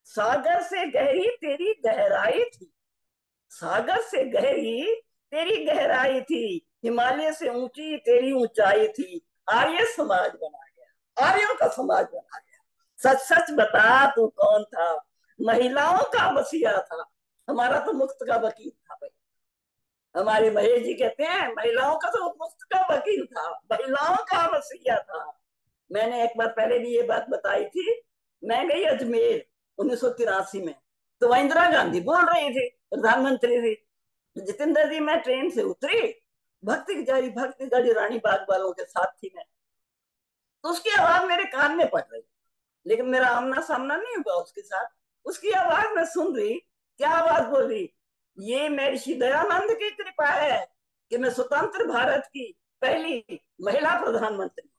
सागर से गहरी तेरी गहराई थी, सागर से गहरी तेरी गहराई थी, हिमालय से ऊंची तेरी ऊंचाई थी, आर्य समाज बना गया, आर्यों का समाज बना गया। सच सच बता तू कौन था, महिलाओं का मसीहा था। हमारा तो मुफ्त का वकील था भाई। हमारे महेश जी कहते हैं महिलाओं का तो मुफ्त का वकील था, महिलाओं का मसीहा था। मैंने एक बार पहले भी ये बात बताई थी। मैं गई अजमेर 1983 में, तो वह इंदिरा गांधी बोल रही थी, प्रधानमंत्री थी। जितेंद्र जी मैं ट्रेन से उतरी, भक्ति गाड़ी रानी बाग वालों के साथ थी मैं, तो उसकी आवाज मेरे कान में पड़ रही, लेकिन मेरा आमना सामना नहीं हुआ उसके साथ। उसकी आवाज मैं सुन रही, क्या आवाज बोल रही, ये महर्षि दयानंद की कृपा है कि मैं स्वतंत्र भारत की पहली महिला प्रधानमंत्री।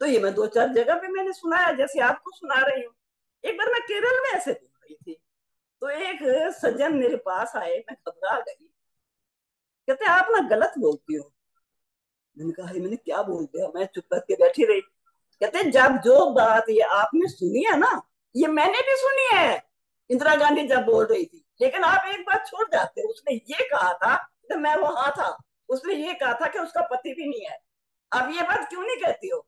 तो ये मैं 2-4 जगह पे मैंने सुना है, जैसे आपको सुना रही हूँ। एक बार मैं केरल में ऐसे बोल रही थी, तो एक सज्जन मेरे पास आए, मैं घबरा गई। कहते आप ना गलत बोलती हो। मैंने कहा मैंने क्या बोल दिया? मैं चुप करके बैठी रही। कहते जब जो बात ये आपने सुनी है ना, ये मैंने भी सुनी है, इंदिरा गांधी जब बोल रही थी, लेकिन आप एक बात छोड़ जाते हो। उसने ये कहा था, तो मैं वहां था, उसने ये कहा था कि उसका पति भी नहीं है। आप ये बात क्यों नहीं कहती हो?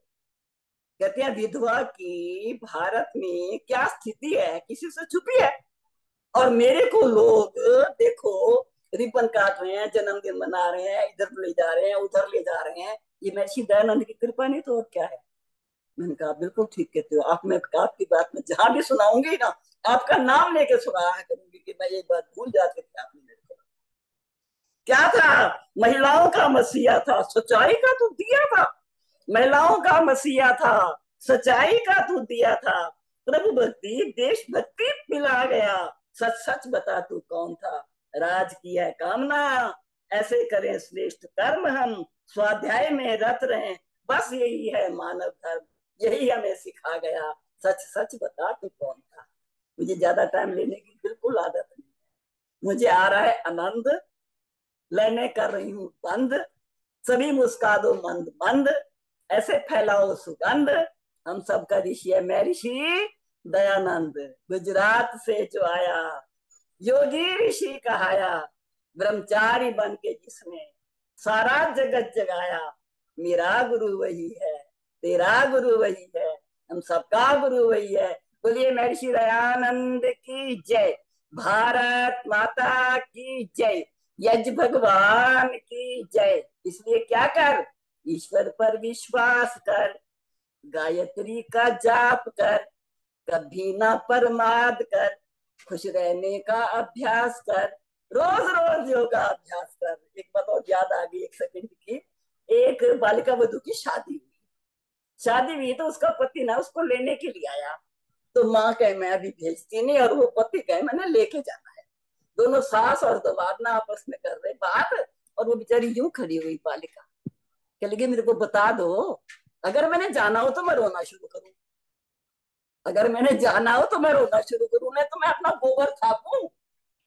कहते हैं विधवा की भारत में क्या स्थिति है, किसी से छुपी है। और मेरे को लोग देखो रिबन काट रहे हैं, जन्मदिन मना रहे हैं, इधर ले जा रहे हैं, उधर ले जा रहे हैं, ये महर्षि दयानंद की कृपा नहीं तो और क्या है? मैंने कहा बिल्कुल ठीक कहते हो आप। मैं आपकी बात में जहां भी सुनाऊंगी ना, आपका नाम लेके सुनाया करूंगी कि मैं ये बात भूल जाती थी। आपने मेरे को क्या था, महिलाओं का मसीहा था, सच्चाई का तू दिया था। महिलाओं का मसीहा था, सच्चाई का तू दिया था। प्रभु भक्ति देशभक्ति पिला गया, सच सच बता तू कौन था। राज की है कामना, ऐसे करें श्रेष्ठ कर्म, हम स्वाध्याय में रत रहे, बस यही है मानव धर्म, यही हमें सिखा गया। सच सच बता तू कौन था। मुझे ज्यादा टाइम लेने की बिल्कुल आदत नहीं है, मुझे आ रहा है आनंद, लेने कर रही हूँ बंद। सभी मुस्का दो मंद मंद, ऐसे फैलाओ सुगंध। हम सबका ऋषि है महर्षि दयानंद, गुजरात से जो आया, योगी ऋषि कहाया, ब्रह्मचारी बन के जिसने सारा जगत जगाया। मेरा गुरु वही है, तेरा गुरु वही है, हम सबका गुरु वही है। बोलिए महर्षि दयानंद की जय, भारत माता की जय, यज भगवान की जय। इसलिए क्या कर, ईश्वर पर विश्वास कर, गायत्री का जाप कर, कभी ना परमाद कर, खुश रहने का अभ्यास कर, रोज रोज योगा अभ्यास कर। एक बात और याद आ गई, एक सेकंड की। एक बालिका वधू की शादी हुई तो उसका पति ना उसको लेने के लिए आया, तो माँ कहे मैं अभी भेजती नहीं, और वो पति कहे मैंने लेके जाना है। दोनों सास और दमाद ना आपस में कर रहे बात, और वो बेचारी यूं खड़ी हुई बालिका, कह लगी मेरे को बता दो, अगर मैंने जाना हो तो मैं रोना शुरू करूं, अगर मैंने जाना हो तो मैं रोना शुरू करूं, नहीं तो मैं अपना गोबर थापूं,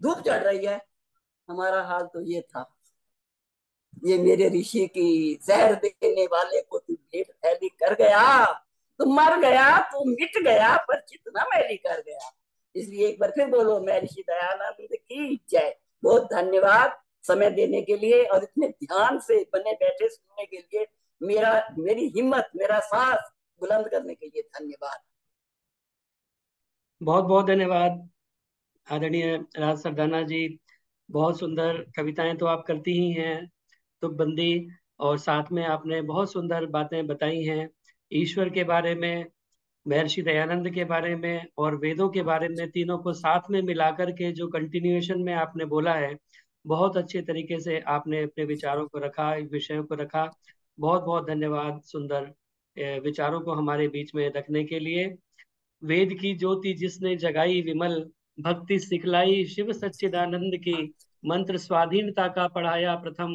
धूप चढ़ रही है। हमारा हाल तो ये था। ये मेरे ऋषि की जहर देने वाले को तू भेंट फैली कर गया, तू मर गया, तू मिट गया, पर चितना मैली कर गया। इसलिए एक बार फिर बोलो महर्षि दयानंद की जय। बहुत धन्यवाद समय देने के लिए, और इतने ध्यान से बने बैठे सुनने के लिए, मेरी हिम्मत, मेरा साहस बुलंद करने के लिए धन्यवाद। बहुत बहुत धन्यवाद आदरणीय राज सरदाना जी। बहुत सुंदर कविताएं तो आप करती ही हैं, तुकबंदी, और साथ में आपने बहुत सुंदर बातें बताई हैं ईश्वर के बारे में, महर्षि दयानंद के बारे में और वेदों के बारे में। तीनों को साथ में मिलाकर के जो कंटिन्यूएशन में आपने बोला है, बहुत अच्छे तरीके से आपने अपने विचारों को रखा, विषयों को रखा। बहुत बहुत धन्यवाद सुंदर विचारों को हमारे बीच में रखने के लिए। वेद की ज्योति जिसने जगाई विमल, भक्ति सिखलाई शिव सच्चिदानंद की, मंत्र स्वाधीनता का पढ़ाया प्रथम,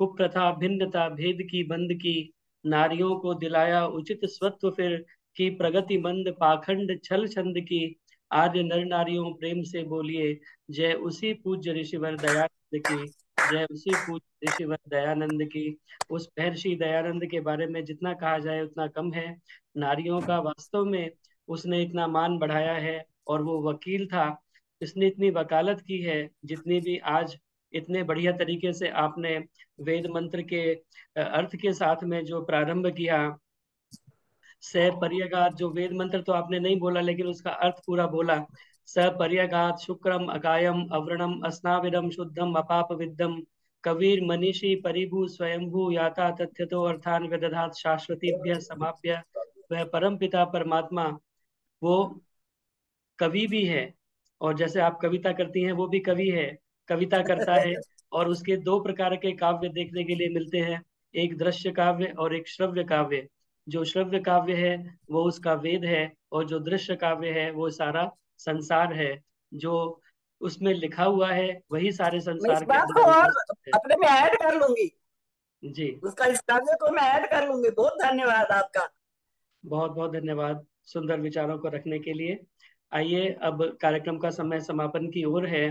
कुप्रथा भिन्नता भेद की बंद की, नारियों को दिलाया उचित स्वत्व फिर, की प्रगति मंद पाखंड छल छंद की, आर्य नर नारियों प्रेम से बोलिए, जय उसी पूज्य ऋषिवर दयानंद की, जय उसी पूज्य ऋषिवर दयानंद की। उस महर्षि दयानंद के बारे में जितना कहा जाए उतना कम है। नारियों का वास्तव में उसने इतना मान बढ़ाया है, और वो वकील था, इसने इतनी वकालत की है, जितनी भी आज इतने बढ़िया तरीके से आपने वेद मंत्र के अर्थ के साथ में जो प्रारंभ किया, सपर्यगात, जो वेद मंत्र तो आपने नहीं बोला लेकिन उसका अर्थ पूरा बोला। सपर्यगात शुक्रम अकायम अव्रणम अस्नाविरम शुद्धम अपाप विद्धम कबीर मनीषी परिभू स्वयंभू याता तथ्यतो अर्थान व्यदधात शाश्वतीभ्य समाप्य। वह परम पिता परमात्मा वो कवि भी है, और जैसे आप कविता करती हैं वो भी कवि है, कविता करता है। और उसके दो प्रकार के काव्य देखने के लिए मिलते हैं, एक दृश्य काव्य और एक श्रव्य काव्य। जो श्रव्य काव्य है वो उसका वेद है, और जो दृश्य काव्य है वो सारा संसार है। जो उसमें लिखा हुआ है वही सारे मैं इस संसार के बात को अंदर और उपस्थित है। अपने में ऐड कर लूंगी, जी, उसका इस काव्य को मैं ऐड कर लूंगी। बहुत धन्यवाद आपका। बहुत बहुत धन्यवाद सुंदर विचारों को रखने के लिए। आइए, अब कार्यक्रम का समय समापन की ओर है।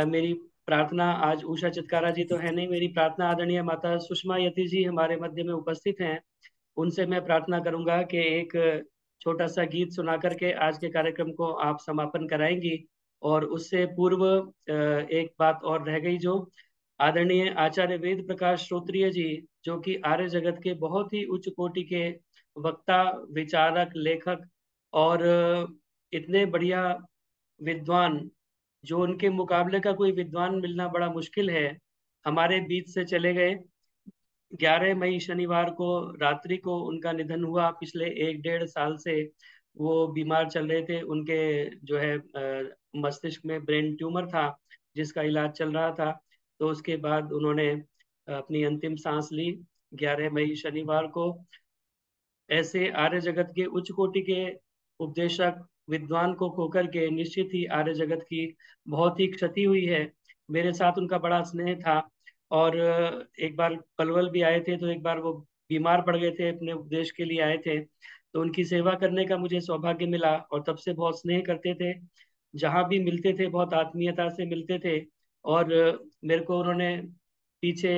मेरी प्रार्थना, आज उषा चित्कारा जी तो है नहीं, मेरी प्रार्थना आदरणीय माता सुषमा यति जी हमारे मध्य में उपस्थित हैं। उनसे मैं प्रार्थना करूंगा कि एक छोटा सा गीत सुना करके आज के कार्यक्रम को आप समापन कराएंगी। और उससे पूर्व एक बात और रह गई, जो आदरणीय आचार्य वेद प्रकाश श्रोत्रिय जी, जो कि आर्य जगत के बहुत ही उच्च कोटि के वक्ता, विचारक, लेखक और इतने बढ़िया विद्वान, जो उनके मुकाबले का कोई विद्वान मिलना बड़ा मुश्किल है, हमारे बीच से चले गए। 11 मई शनिवार को रात्रि को उनका निधन हुआ। पिछले 1-1.5 साल से वो बीमार चल रहे थे। उनके जो है मस्तिष्क में ब्रेन ट्यूमर था जिसका इलाज चल रहा था। तो उसके बाद उन्होंने अपनी अंतिम सांस ली 11 मई शनिवार को। ऐसे आर्य जगत के उच्च कोटि के उपदेशक, विद्वान को खोकर के निश्चित ही आर्य जगत की बहुत ही क्षति हुई है। मेरे साथ उनका बड़ा स्नेह था, और एक बार पलवल भी आए थे, तो एक बार वो बीमार पड़ गए थे, अपने उपदेश के लिए आए थे, तो उनकी सेवा करने का मुझे सौभाग्य मिला। और तब से बहुत स्नेह करते थे, जहाँ भी मिलते थे बहुत आत्मीयता से मिलते थे। और मेरे को उन्होंने पीछे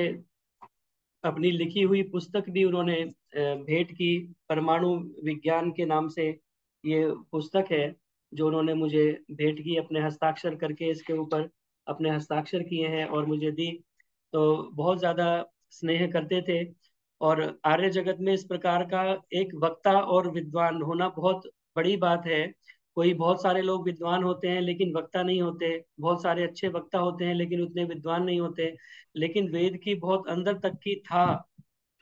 अपनी लिखी हुई पुस्तक भी उन्होंने भेंट की, परमाणु विज्ञान के नाम से ये पुस्तक है, जो उन्होंने मुझे भेंट की, अपने हस्ताक्षर करके इसके ऊपर अपने हस्ताक्षर किए हैं और मुझे दी। तो बहुत ज्यादा स्नेह करते थे। और आर्य जगत में इस प्रकार का एक वक्ता और विद्वान होना बहुत बड़ी बात है। कोई, बहुत सारे लोग विद्वान होते हैं लेकिन वक्ता नहीं होते, बहुत सारे अच्छे वक्ता होते हैं लेकिन उतने विद्वान नहीं होते। लेकिन वेद की बहुत अंदर तक की था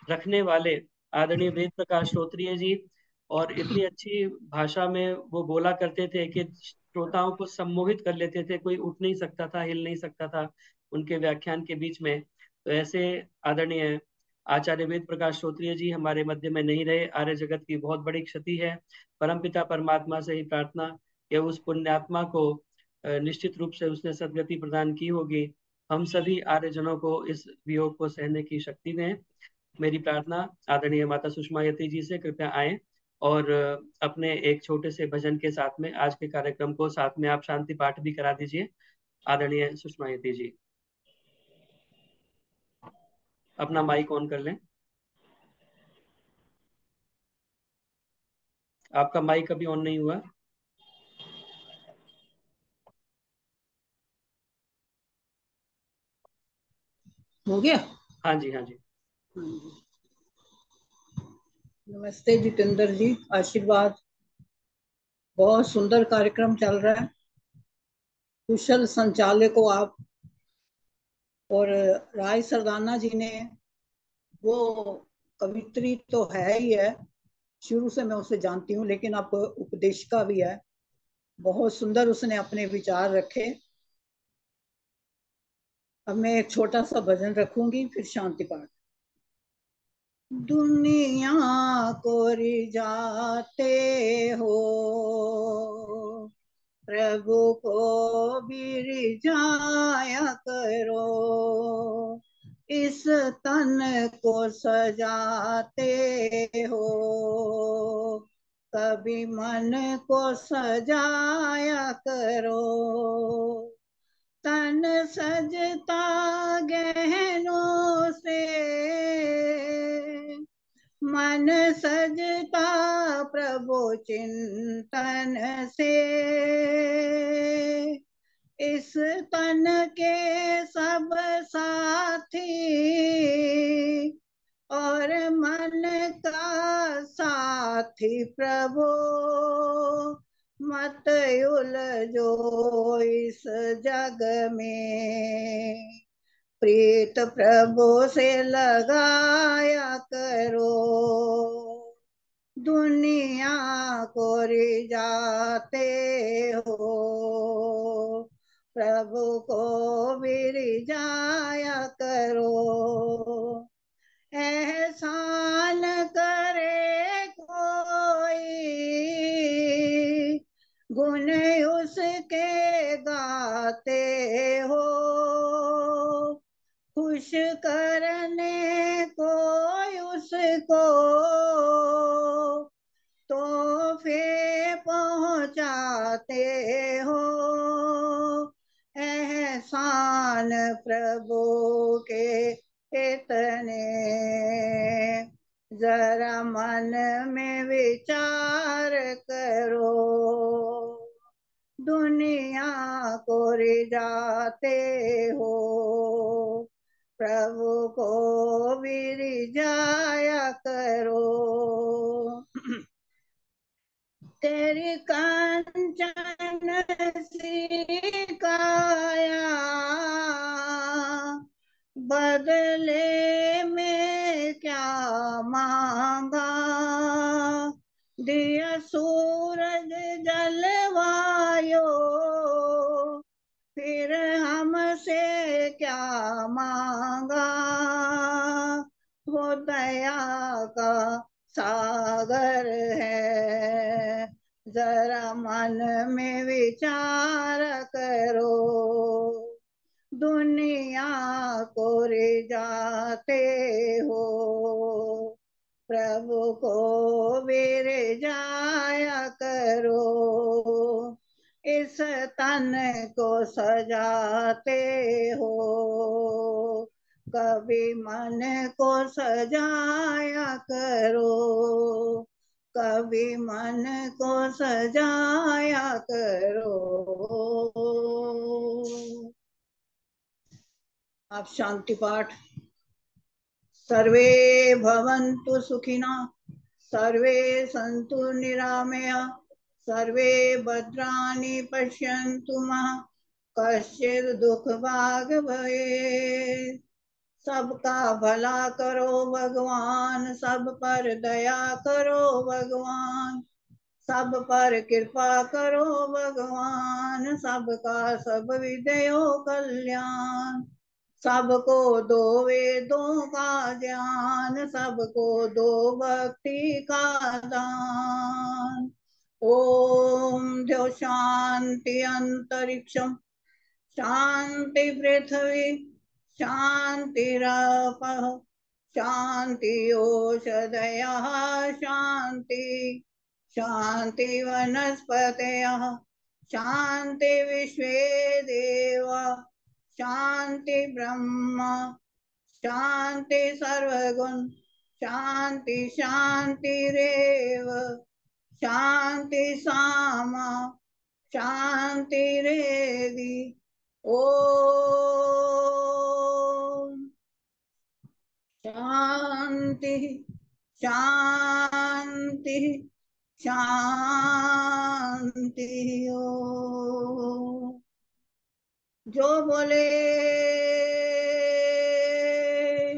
रखने वाले आदरणीय वेद प्रकाश श्रोत्रिय जी, और इतनी अच्छी भाषा में वो बोला करते थे कि श्रोताओं को सम्मोहित कर लेते थे, कोई उठ नहीं सकता था, हिल नहीं सकता था उनके व्याख्यान के बीच में। तो ऐसे आदरणीय आचार्य वेद प्रकाश श्रोत्रिय जी हमारे मध्य में नहीं रहे, आर्य जगत की बहुत बड़ी क्षति है। परमपिता परमात्मा से ही प्रार्थना कि उस पुण्यात्मा को निश्चित रूप से उसने सदगति प्रदान की होगी। हम सभी आर्यजनों को इस वियोग को सहने की शक्ति दें। मेरी प्रार्थना आदरणीय माता सुषमा यति जी से, कृपया आए और अपने एक छोटे से भजन के साथ में आज के कार्यक्रम को, साथ में आप शांति पाठ भी करा दीजिए। आदरणीय सुषमा यति जी, अपना माइक ऑन कर लें। आपका माइक अभी ऑन नहीं हुआ। हो गया? हाँ जी, हाँ जी। नमस्ते जितेंद्र जी, आशीर्वाद। बहुत सुंदर कार्यक्रम चल रहा है, कुशल संचालक हो आप। और राय सरदाना जी ने, वो कवित्री तो है ही है, शुरू से मैं उसे जानती हूँ, लेकिन आप उपदेशिका भी है। बहुत सुंदर उसने अपने विचार रखे। अब मैं एक छोटा सा भजन रखूंगी, फिर शांति पाठ। दुनिया को रिझाते हो, प्रभु को भी रिझाया करो। इस तन को सजाते हो, कभी मन को सजाया करो। तन सजता गहनों से, मन सजता प्रभु चिंतन से। इस तन के सब साथी और मन का साथी प्रभु, मत उलझो इस जग में, प्रीत प्रभु से लगाया करो, दुनिया को रिझाते हो, प्रभु को भी रिझाया करो। एहसान करे कोई, गुण उसके गाते हो, खुश करने को उसको तोहफे पहुँचाते हो। एहसान प्रभु के इतने जरा मन में विचार करो, दुनिया को रिझाते हो, प्रभु को भी रिझाया करो। तेरी कांचन सी काया, बदले में क्या मांगा, दिया सूरज जलवायो, फिर हमसे क्या मांगा, वो दया का सागर है, जरा मन में विचार करो, दुनिया को रिझाते हो, प्रभु को भी रिझाया करो। इस तन को सजाते हो, कभी मन को सजाया करो, कभी मन को सजाया करो। आप शांति पाठ। सर्वे भवन्तु सुखिनः, सर्वे सन्तु निरामया, सर्वे भद्राणि पश्यन्तु मा कश्चित् दुःखभाग् भवेत्। सबका भला करो भगवान, सब पर दया करो भगवान, सब पर कृपा करो भगवान, सबका सब विदयो कल्याण। सबको दो वेदों का ज्ञान, सबको दो भक्ति का दान। ओम द्यो शांति अंतरिक्षम, शांति पृथ्वी, शांतिरापः, शांति ओषधयः, शांति शांति वनस्पतयः, शांति विश्वे देवा, शांति ब्रह्म, शांति सर्वगुण, शांति शांतिरेव, शांति सामा, शांतिरेधि। ओम शांति शांति शांति। ओम। जो बोले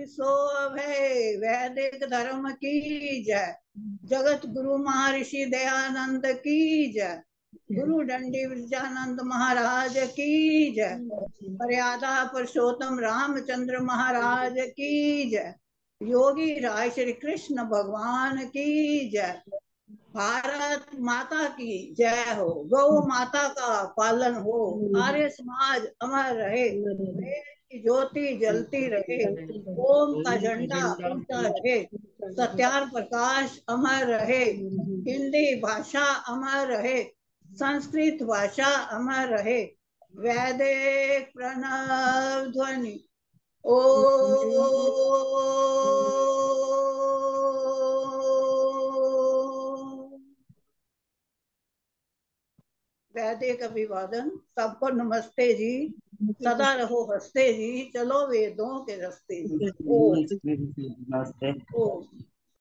सो अभय। वैदिक धर्म की जय। जगत गुरु महर्षि दयानंद की जय। गुरु दंडी विरजानंद महाराज की जय। मर्यादा पुरुषोत्तम रामचंद्र महाराज की जय। योगी राय श्री कृष्ण भगवान की जय। भारत माता की जय हो। गौ माता का पालन हो। आर्य समाज अमर रहे। वेद की ज्योति जलती रहे। ओम का झंडा उड़ता रहे। सत्यार प्रकाश अमर रहे। हिंदी भाषा अमर रहे। संस्कृत भाषा अमर रहे। वैदिक प्रणव ध्वनि वैदिक अभिवादन। सबको नमस्ते जी। सदा रहो हंसते जी, चलो वेदों के रास्ते जी। नमस्ते। ओम।